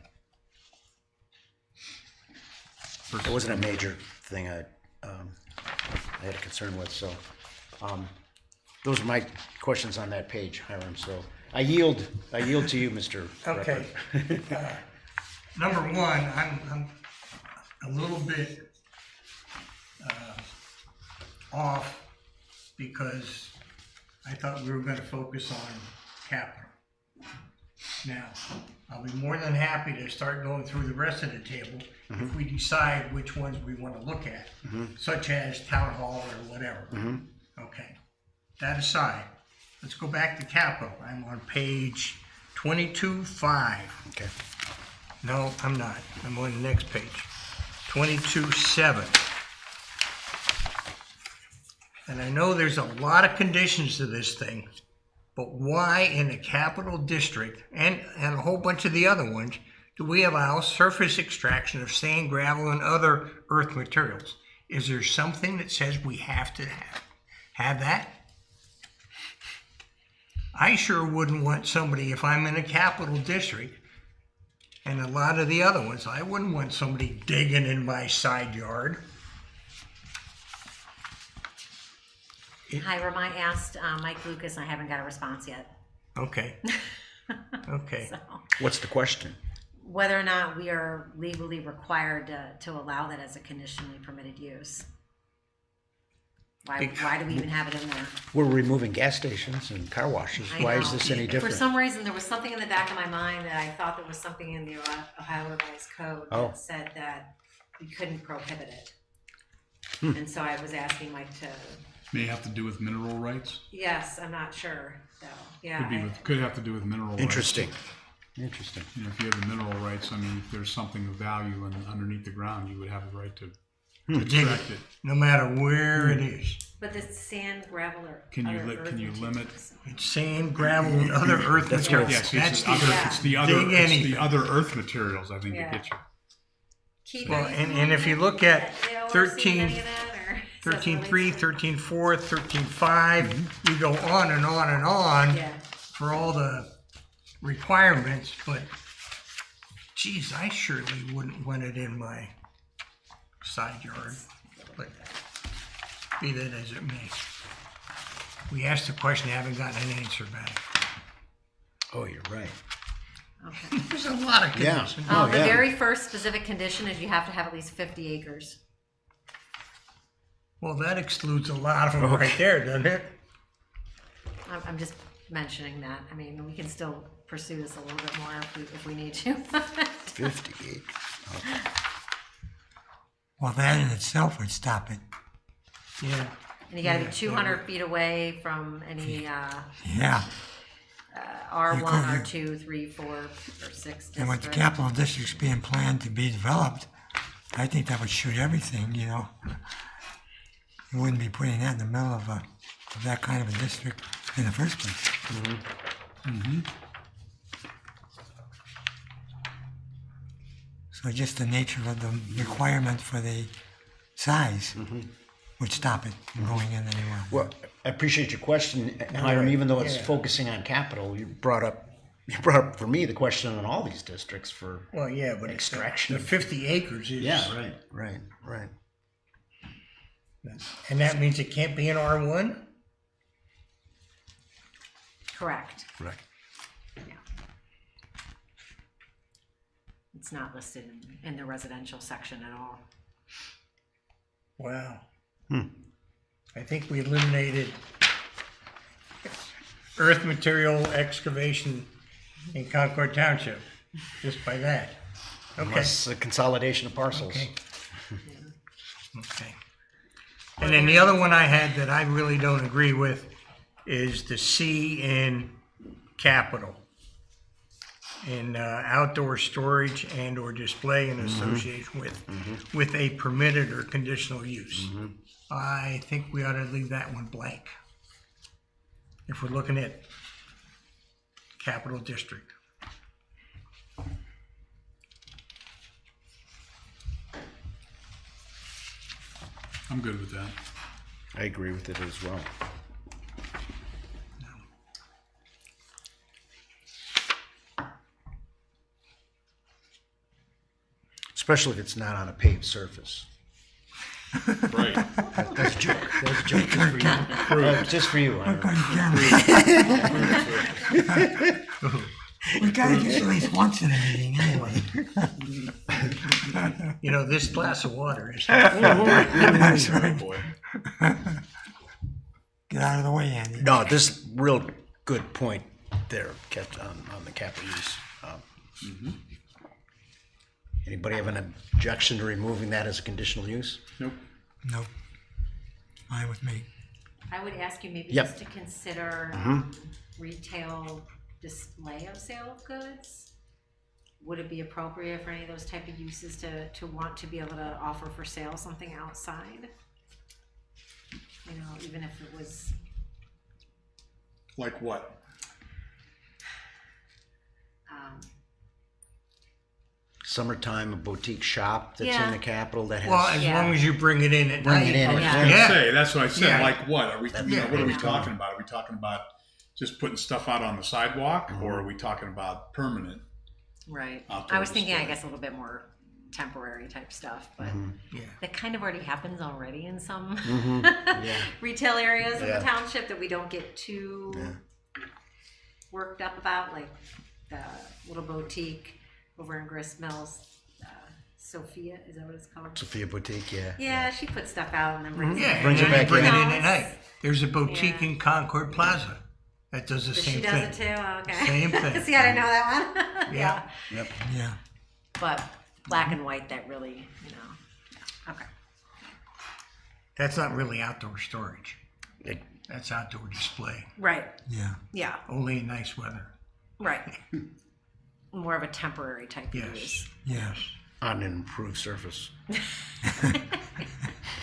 major thing I had a concern with. So those are my questions on that page, Hiram. So I yield to you, Mr. Okay. Number one, I'm a little bit off because I thought we were going to focus on capital. Now, I'll be more than happy to start going through the rest of the table if we decide which ones we want to look at, such as town hall or whatever. Okay. That aside, let's go back to capital. I'm on page 22.5. Okay. No, I'm not. I'm on the next page. 22.7. And I know there's a lot of conditions to this thing, but why in the capital district and a whole bunch of the other ones do we allow surface extraction of sand, gravel, and other earth materials? Is there something that says we have to have that? I sure wouldn't want somebody, if I'm in a capital district, and a lot of the other ones, I wouldn't want somebody digging in my side yard. Hiram, I asked Mike Lucas, and I haven't got a response yet. Okay. Okay. So, What's the question? whether or not we are legally required to allow that as a conditionally permitted use. Why do we even have it in there? We're removing gas stations and car washes. I Why is know. this any For different? some reason, there was something in the back of my mind that I thought there was something in the Ohio Revised Code Oh. that said that we couldn't prohibit it. Hmm. And so I was asking Mike to, May have to do with mineral rights. yes, I'm not sure, though. Yeah. Could have to do with mineral rights. Interesting. You know, if you have the mineral rights, I mean, if there's something of value underneath the ground, you would have the right to Dig extract it, it. no matter where it is. But the sand, gravel, or Can you other li- earth can you limit- materials. It's sand, gravel, and other earth materials. Yes, That's it's the other dig anything. earth materials, I think, Yeah. that get you. Keith, Well, are you and if you look at they oversee 13 any of that, or does it 13.3, relate to- 13.4, 13.5, you go on and on and on Yeah. for all the requirements, but geez, I surely wouldn't want it in my side yard, but be that as it may. We asked the question, haven't gotten an answer back. Oh, you're right. Okay. There's a lot of Yeah. conditions. Oh, The yeah. very first specific condition is you have to have at least 50 acres. Well, that excludes a lot of them right there, doesn't it? I'm just mentioning that. I mean, we can still pursue this a little bit more if we need to. 50 acres. Well, that in itself would stop it. Yeah. And you gotta be 200 feet away from any, Yeah. R1, You R2, 3, 4, or 6 And with the district. capital districts being planned to be developed, I think that would shoot everything, you know. You wouldn't be putting that in the middle of that kind of a district in the first place. So just the nature of the requirement for the size would stop it from going in anywhere. Well, I appreciate your question, Hiram, even though it's Yeah. focusing on capital, you brought up for me the question on all these districts for. Well, yeah, but Extraction. the 50 acres is. Right. And that means it can't be an R1? Correct. Correct. Yeah. It's not listed in the residential section at all. Wow. I think we eliminated earth material excavation in Concord Township just by that. Okay. Unless a consolidation of parcels. Okay. Okay. And then the other one I had that I really don't agree with is the C in capital. In outdoor storage and or display in association with a permitted or conditional use. I think we ought to leave that one blank. If we're looking at capital district. I'm good with that. I agree with it as well. Especially if it's not on a paved surface. Right. That's a joke. That's a joke just for you. Hiram. We gotta get at least once in a meeting anyway. You know, this glass of water is. That's right. Boy. Get out of the way, Andy. No, this real good point there, kept on the capital use. Anybody have an objection to removing that as a conditional use? Nope. Nope. Fine with me. I would ask you maybe Yep. just to consider retail display of sale of goods. Would it be appropriate for any of those type of uses to want to be able to offer for sale something outside? You know, even if it was, Like what? Summertime, a boutique shop that's in Yeah. the capital that has. Well, as long as you bring it in at Bring night. it in at Yeah. I was Yeah. gonna say, that's what I said, Yeah. like what? Are we, you know, what are we Yeah. talking about? Are we talking about just putting stuff out on the sidewalk, or are we talking about permanent? right. Outdoor I was thinking, I display. guess, a little bit more temporary type stuff, but Yeah. that kind of already happens already in some Yeah. retail areas of Yeah. the township that we don't get too worked up about, like the little boutique over in Grist Mills. Sophia, is that what it's called? Sophia Boutique, yeah. Yeah, she puts stuff out and then brings Yeah, it Brings and it then back you bring in. it in at Nice. night. There's a boutique Yeah. in Concord Plaza that does the But same she thing. does it too? Oh, okay. Same thing. See, I didn't know that one. Yeah. Yeah. But black and white, that really, you know. Okay. That's not really outdoor storage. It- That's outdoor display, Right. Yeah. Yeah. only in nice weather. Right. More of a temporary type of Yes. use. Yeah. On an improved surface.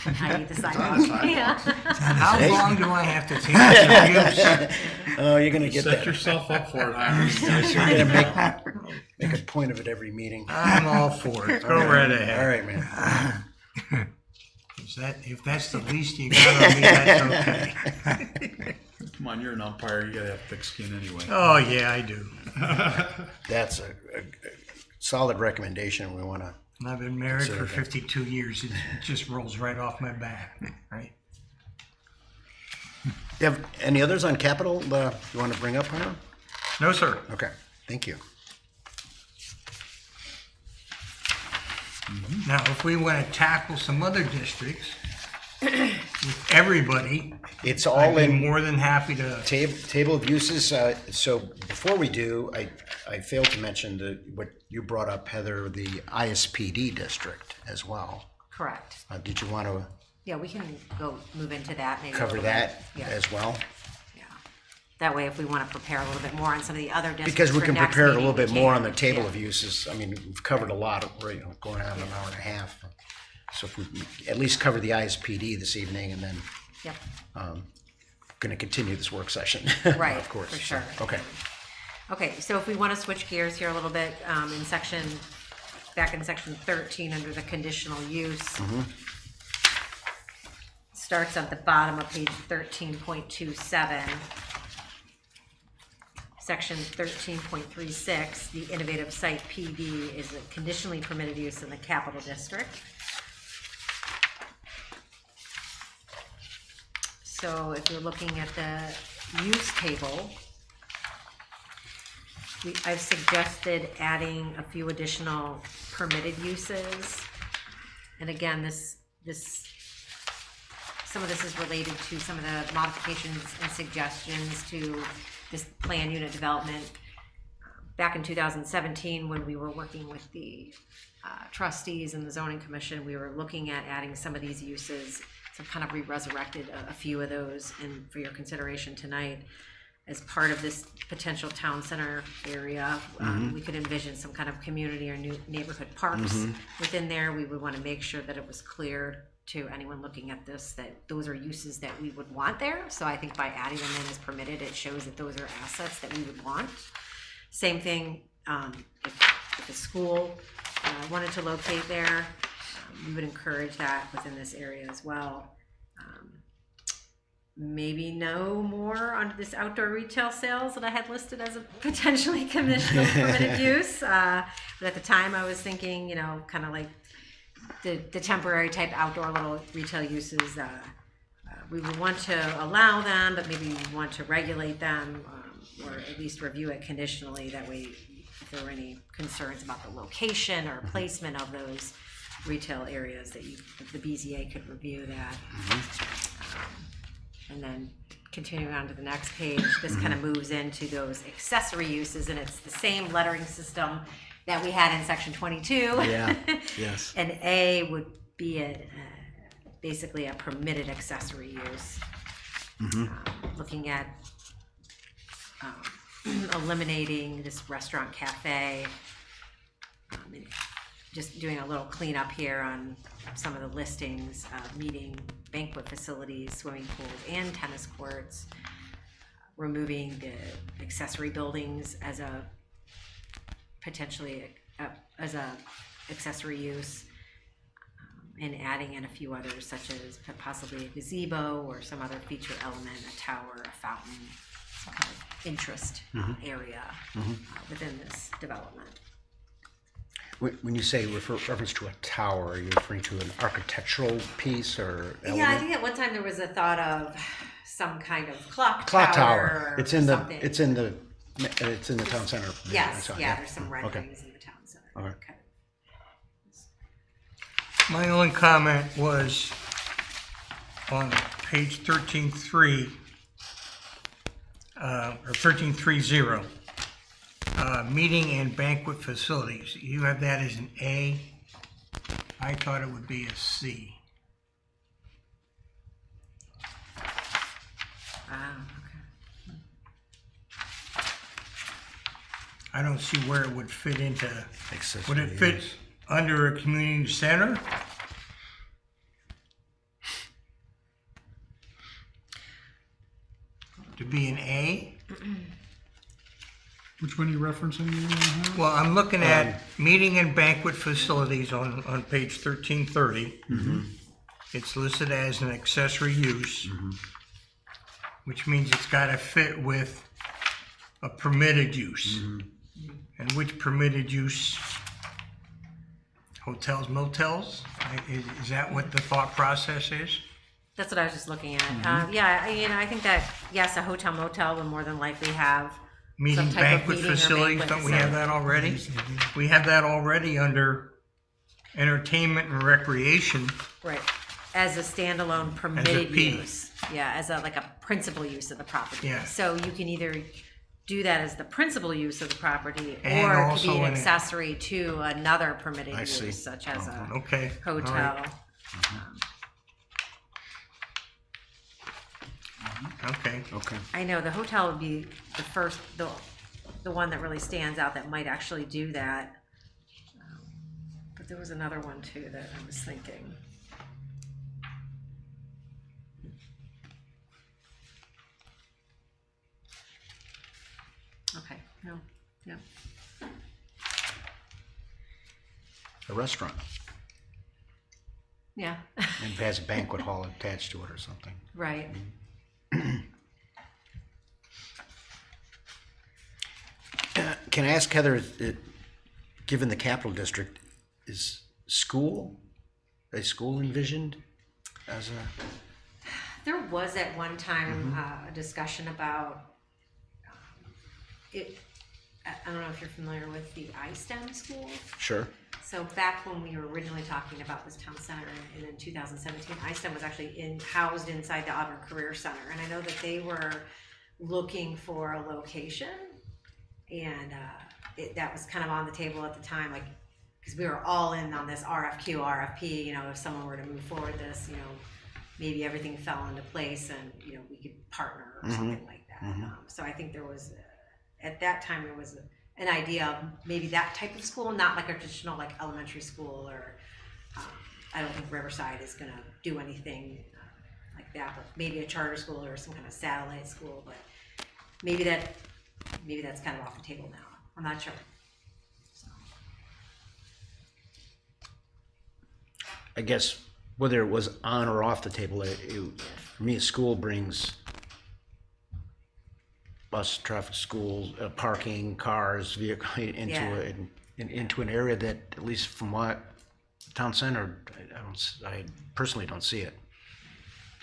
I need the sidewalk. Yeah. How long do I have to take to use? Oh, you're gonna get Set that. yourself up for it, Hiram. You're gonna make a point of it every meeting. I'm all for it. Go right ahead. All right, man. If that's the least you got on me, that's okay. Come on, you're an umpire, you gotta have thick skin anyway. Oh, yeah, I do. That's a solid recommendation. We wanna, I've been married for Consider that. 52 years. It just rolls right off my back, right? you have any others on capital, you wanna bring up, Hiram? No, sir. Okay, thank you. Now, if we want to tackle some other districts, with everybody, It's I'd all be in more than happy to. table of uses. So before we do, I failed to mention what you brought up, Heather, the ISPD district as well. Correct. Did you want to Yeah, we can move into that maybe. a cover little that bit. Yeah. as well? Yeah. That way, if we want to prepare a little bit more on some of the other districts. Because we for can next prepare it a meeting, little bit we more can. on the table Yeah. of uses. I mean, we've covered a lot of, going on an hour and a half. So if we at least cover the ISPD this evening, and then Yep, going to continue this work session. right, Of course. for So, sure. okay. Okay, so if we want to switch gears here a little bit, back in section 13, under the conditional use. Starts at the bottom of page 13.27. Section 13.36, the innovative site PD is a conditionally permitted use in the capital district. So if you're looking at the use table, I've suggested adding a few additional permitted uses. And again, some of this is related to some of the modifications and suggestions to this plan unit development. Back in 2017, when we were working with the trustees and the zoning commission, we were looking at adding some of these uses. So kind of re-resurrected a few of those, and for your consideration tonight, as part of this potential town center area, we could envision some kind of community or new neighborhood parks within there. We would want to make sure that it was clear to anyone looking at this that those are uses that we would want there. So I think by adding them in as permitted, it shows that those are assets that we would want. Same thing, if a school wanted to locate there, we would encourage that within this area as well. Maybe no more on this outdoor retail sales that I had listed as a potentially conditional permitted use. But at the time I was thinking, kind of like the temporary type outdoor little retail uses. We would want to allow them, but maybe we want to regulate them, or at least review it conditionally. That way, if there were any concerns about the location or placement of those retail areas, that the BZA could review that. And then continuing on to the next page, this kind of moves into those accessory uses, and it's the same lettering system that we had in section 22. Yeah, yes. And A would be basically a permitted accessory use. Looking at eliminating this restaurant cafe, and just doing a little cleanup here on some of the listings, meeting banquet facilities, swimming pools, and tennis courts, removing the accessory buildings as a potentially as a accessory use, and adding in a few others, such as possibly a gazebo or some other feature element, a tower, a fountain, some kind of interest area within this development. When you say reference to a tower, are you referring to an architectural piece or element? Yeah, I think at one time there was a thought of some kind of clock tower. or It's in the something. it's in the town center. Yes, So, yeah, there's some renderings in the town center. Okay. My only comment was on page 13.3, or 13.30, meeting and banquet facilities. You have that as an A. I thought it would be a C. Okay. I don't see where it would fit into. Accessory Would it fit use. under a community center? To be an A? Which one are you referencing? Well, I'm looking at meeting and banquet facilities on page 1330. It's listed as an accessory use, which means it's got to fit with a permitted use. And which permitted use? Hotels, motels? Is that what the thought process is? That's what I was just looking at. Yeah, I think that, yes, a hotel motel would more than likely have Meeting some type of banquet meeting or facilities, banquet don't we have that already? We have that already under entertainment and recreation. Right. as a standalone permitted P. use. Yeah, as a, like a principal use of the property. Yeah. So you can either do that as the principal use of the property, And or it could also be an an- accessory to another permitted I see. use, such as a Okay. all hotel. right, Okay. Okay. I know the hotel would be the first, the one that really stands out that might actually do that. But there was another one too that I was thinking. Okay, no, yeah, A restaurant, yeah, and has a banquet hall attached to it or something. right. Can I ask Heather, given the capital district, is a school envisioned as a? There was at one time a discussion about it. I don't know if you're familiar with the iSTEM school. Sure. So back when we were originally talking about this town center in 2017, iSTEM was actually housed inside the Auburn Career Center, and I know that they were looking for a location, and that was kind of on the table at the time, like, because we were all in on this RFP, you know, if someone were to move forward this, you know, maybe everything fell into place and, you know, we could partner or something like that. So I think there was, at that time, there was an idea of maybe that type of school, not like a traditional like elementary school, or I don't think Riverside is going to do anything like that, but maybe a charter school or some kind of satellite school, but maybe that's kind of off the table now. I'm not sure. So. I guess whether it was on or off the table, for me, a school brings bus traffic, schools, parking, cars, vehicle into an area that, at least from what town center, I personally don't see it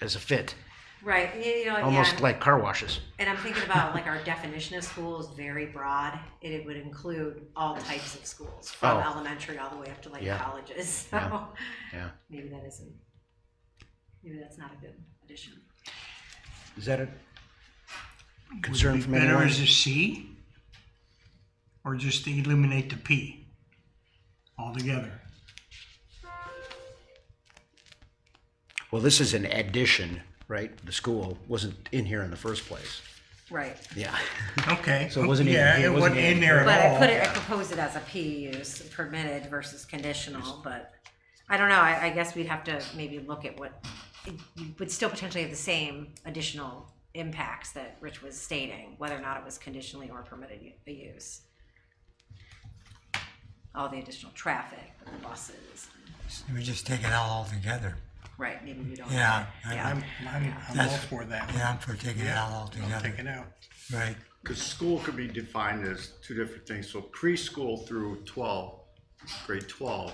as a fit. Right, you know, Almost yeah, like car washes. and I'm thinking about like our definition of school is very broad. It would include all types of schools, from elementary all the way up to like Yeah. colleges. So Yeah. maybe that's not a good addition. Is that a Would concern it be from better anyone? as a C? Or just eliminate the P altogether? Well, this is an addition, right? The school wasn't in here in the first place. Right, Yeah. Okay. So it wasn't even- Yeah, it it wasn't wasn't even- in there but at all. I proposed it as a P use, permitted versus conditional. But I don't know. I guess we'd have to maybe look at what you would still potentially have the same additional impacts that Rich was stating, whether or not it was conditionally or permitted use. All the additional traffic, the buses. We just take it out altogether. Right, maybe we don't. Yeah, Yeah. I'm all That's- for that. Yeah, I'm for taking it out I'll altogether. take it out. Right. Because school could be defined as two different things. So preschool through 12, grade 12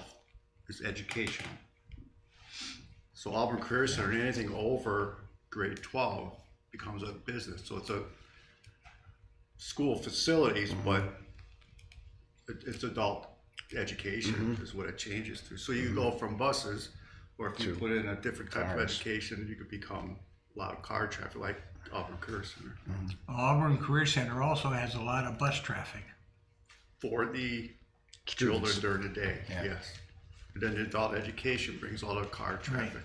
is education. So Auburn Career Center, anything over grade 12 becomes a business. So it's a school facilities, but it's adult education is what it changes to. So you go from buses, or if you put in a different type of education, you could become a lot of car traffic, like Auburn Career Center. Auburn Career Center also has a lot of bus traffic. For the Students. children during the day, Yeah. yes. And then the adult education brings all the car traffic.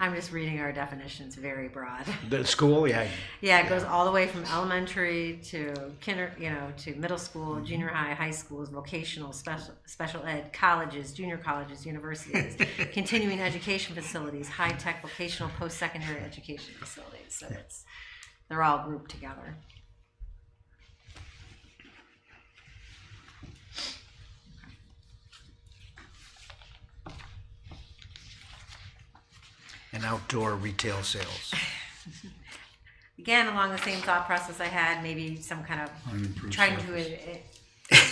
I'm just reading our definitions, very broad. The school, yeah. Yeah, it goes all the way from elementary to to middle school, junior high, high schools, vocational, special ed, colleges, junior colleges, universities, continuing education facilities, high tech, vocational, post secondary education facilities. So they're all grouped together. And outdoor retail sales. Again, along the same thought process I had, maybe some kind of trying to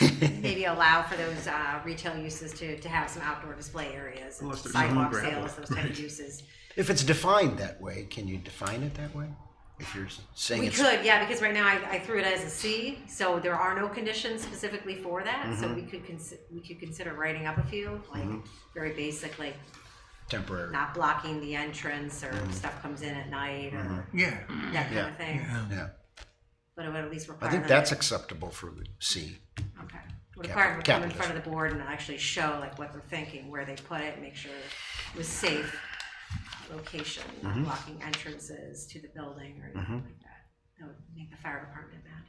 maybe allow for those retail uses to have some outdoor display areas, and Unless there's sidewalk no gravel. sales, those type of uses. If it's defined that way, can you define it that way? If you're saying We it's. could, yeah, because right now I threw it as a C, so there are no conditions specifically for that. So we could consider writing up a few, like very basic, like Temporary. not blocking the entrance or stuff comes in at night or Yeah, that kind of thing. Yeah. But it would at least require I think them that's to- acceptable for C. okay. Would require them to come in Capital. front of the board and actually show like what they're thinking, where they put it, make sure it was safe location, not blocking entrances to the building or anything like that. That would make the fire department mad.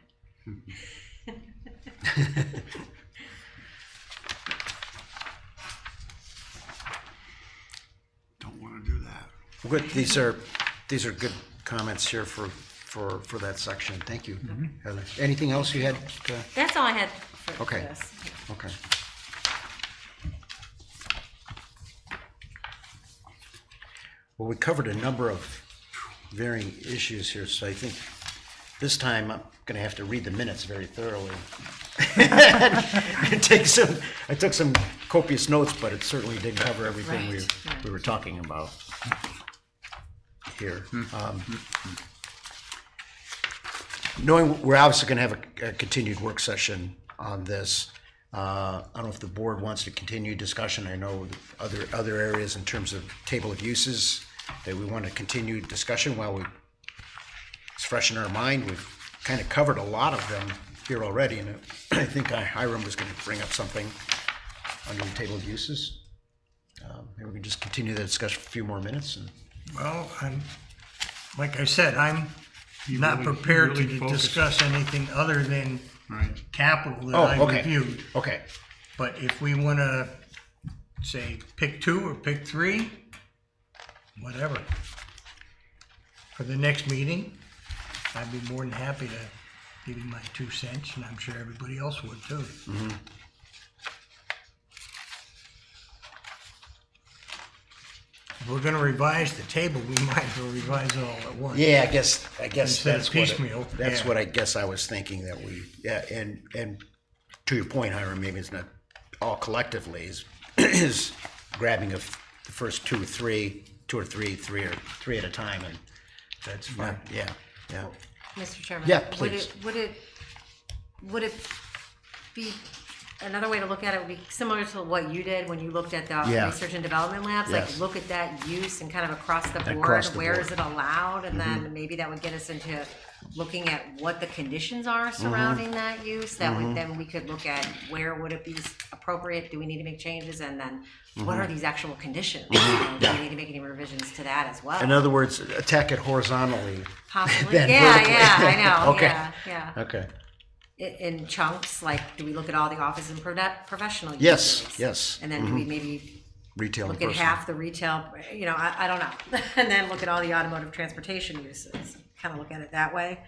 Don't want to do that. Good, these are good comments here for that section. Thank you, Heather. Anything else you had? That's all I had for Okay. this. Okay. Well, we covered a number of varying issues here, so I think this time I'm gonna have to read the minutes very thoroughly. I took some copious notes, but it certainly did cover everything Right. we were talking about here. Knowing we're obviously gonna have a continued work session on this, I don't know if the board wants to continue discussion. I know other areas in terms of table of uses that we want to continue discussion while it's fresh in our mind. We've kind of covered a lot of them here already, and I think Hiram was going to bring up something under the table of uses. Maybe we can just continue the discussion for a few more minutes. And well, like I said, I'm not really- prepared really to focus. discuss anything other than Right. capital that Oh, I okay. reviewed. okay, But if we want to say pick 2 or pick 3, whatever, for the next meeting, I'd be more than happy to give you my 2 cents, and I'm sure everybody else would too. If we're going to revise the table, we might as well revise it all at once. yeah, I guess Instead of that's piecemeal, that's yeah. what I guess I was thinking that and to your point, Hiram, maybe it's not all collectively is grabbing the first 2 or 3 at a time, and That's fine. yeah. Mr. Chairman? Yeah, please. Would it be, another way to look at it would be similar to what you did when you looked at the Yeah. research and development labs? Like, Yes. look at that use and kind of across the board, Across the where board. is it allowed? And then maybe that would get us into looking at what the conditions are surrounding that use. That would, then we could look at where would it be appropriate? Do we need to make changes? And then what are these actual conditions? You know, do we need to make any revisions to that as well? In other words, attack it horizontally. Possibly. than Yeah, vertically. I know. Okay. Yeah. Okay. In chunks, like, do we look at all the office and professional Yes, uses? yes. And then do we maybe Retail and look at personal. half the retail, you know, I don't know. And then look at all the automotive transportation uses, kind of look at it that way.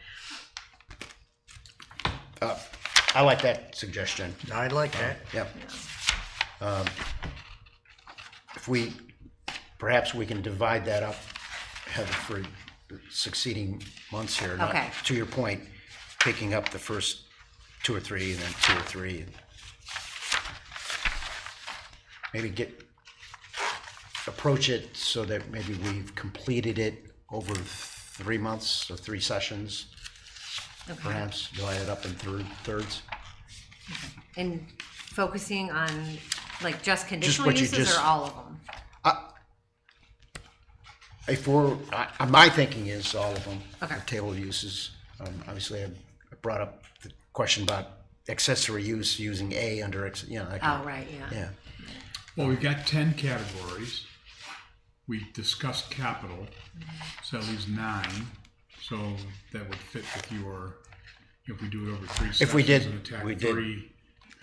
I like that suggestion. I like that. Yep. If perhaps we can divide that up, Heather, for succeeding months here. not- Okay. To your point, picking up the first 2 or 3, and then 2 or 3. And maybe approach it so that maybe we've completed it over 3 months or 3 sessions, perhaps, divide it up in thirds. And focusing on, like, just conditional what you uses just- or all of them? My thinking is all of them. Okay. The table of uses. Obviously, I brought up the question about accessory use using A under, that kind Oh, right, yeah. yeah. Well, we've got 10 categories. We discussed capital, so that leaves 9. So that would fit with your, if we do it over 3 sessions. If we did, and attack we did.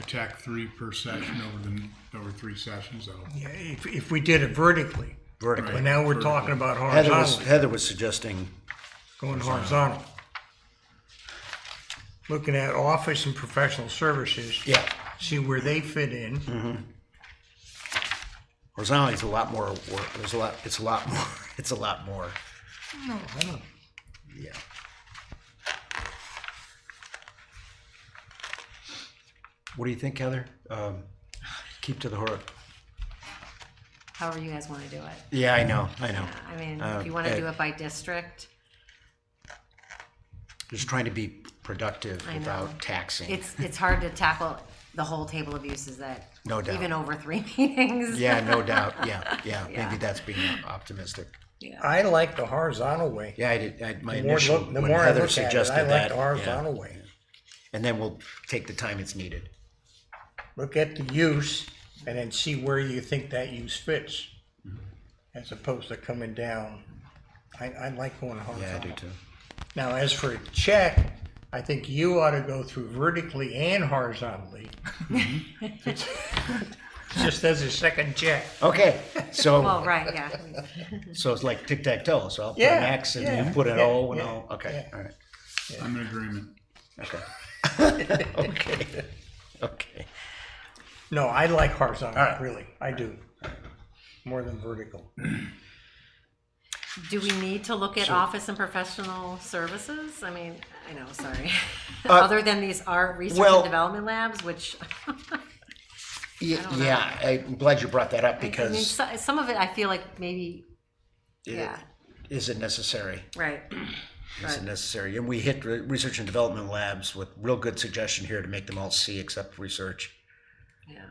Attack 3 per session over 3 sessions, that'll. Yeah, if we did it vertically. Vertically. But now we're talking about Heather horizontally, was suggesting, going horizontal. Looking at office and professional services. yeah, See where they fit in. horizontally is a lot more work. It's a lot more, No, I don't. yeah. What do you think, Heather? Keep to the horse. However you guys want to do it. Yeah, I know. I mean, if you want to do it by district, Just trying to be productive I know. without taxing. it's hard to tackle the whole table of uses that. No doubt. Even over 3 meetings. Yeah, no doubt. Yeah. Yeah. Maybe that's being optimistic. Yeah. I like the horizontal way. Yeah, I did. My The more, initial, the when more I Heather look at it, suggested I like that. the yeah. horizontal way. And then we'll take the time it's needed. Look at the use and then see where you think that use fits, as opposed to coming down. I like going horizontal. Yeah, I do too. Now, as for a check, I think you ought to go through vertically and horizontally. Just as a second check. Okay, so Well, right, yeah. so it's like tic-tac-toe. So I'll put Yeah, an X and yeah, you put an yeah, O and yeah, all. Okay, yeah. all right. I'm in agreement. Okay. Okay. Okay. No, I like horizontal, All right. really. I do. More than vertical. Do we need to look at office and professional services? I mean, I know, sorry. Uh, Other than these art research well- and development labs, which, don't know. Yeah, I'm glad you brought that up I mean, because some of it I feel like maybe, it yeah, isn't necessary. right. Isn't necessary. And we hit research and development labs with real good suggestion here to make them all C except research. Yeah.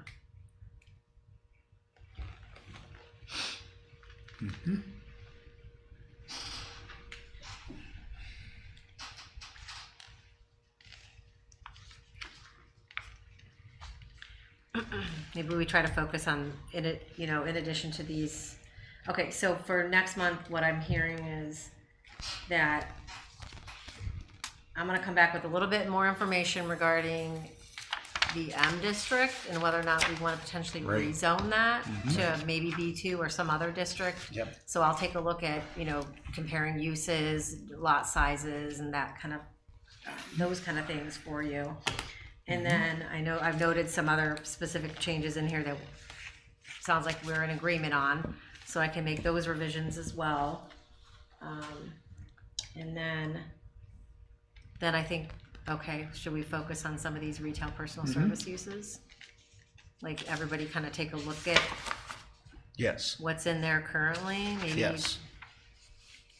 Maybe we try to focus on it, in addition to these. Okay, so for next month, what I'm hearing is that I'm gonna come back with a little bit more information regarding the M district and whether or not we want to potentially Right. rezone that to maybe B2 or some other district. Yep. So I'll take a look at, comparing uses, lot sizes, and that kind of, those kind of things for you. And then I know I've noted some other specific changes in here that sounds like we're in agreement on, so I can make those revisions as well. And then I think, okay, should we focus on some of these retail personal service uses? Like everybody kind of take a look at Yes. what's in there currently, maybe Yes.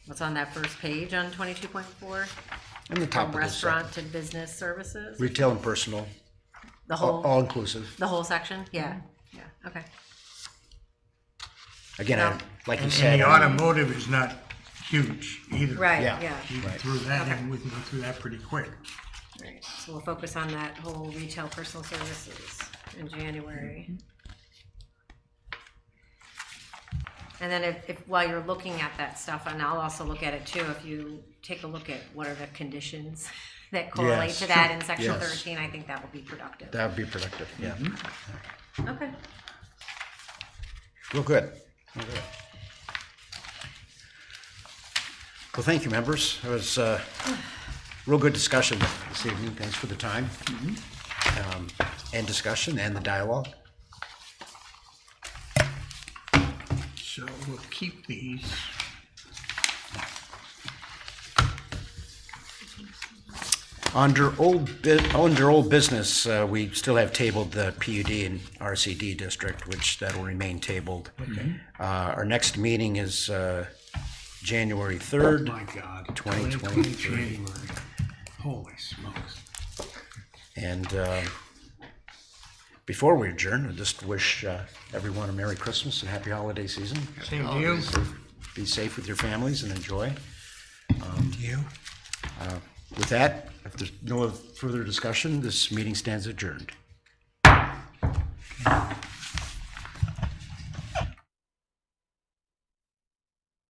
what's on that first page on 22.4? And the top From of this restaurant to business services, retail and personal, the whole, all inclusive. the whole section? Yeah, okay. Again, like you And said, the automotive is not huge either. Right, Yeah. yeah. You can throw that in, we can go through that pretty quick. Right, so we'll focus on that whole retail personal services in January. And then if while you're looking at that stuff, and I'll also look at it too, if you take a look at what are the conditions that correlate Yes, to that sure. in section Yes. 13, I think that will be productive. that would be productive. Yeah. Okay. Real good. Real good. Well, thank you, members. It was a real good discussion this evening. Thanks for the time and discussion and the dialogue. So we'll keep these. Under old business, we still have tabled the PUD and RCD district, which that'll remain tabled. Our next meeting is January 3rd, My God. 2023. January. Holy smokes. And before we adjourn, I just wish everyone a Merry Christmas and Happy Holiday Season. Same to you. Be safe with your families and enjoy. Do you? With that, if there's no further discussion, this meeting stands adjourned.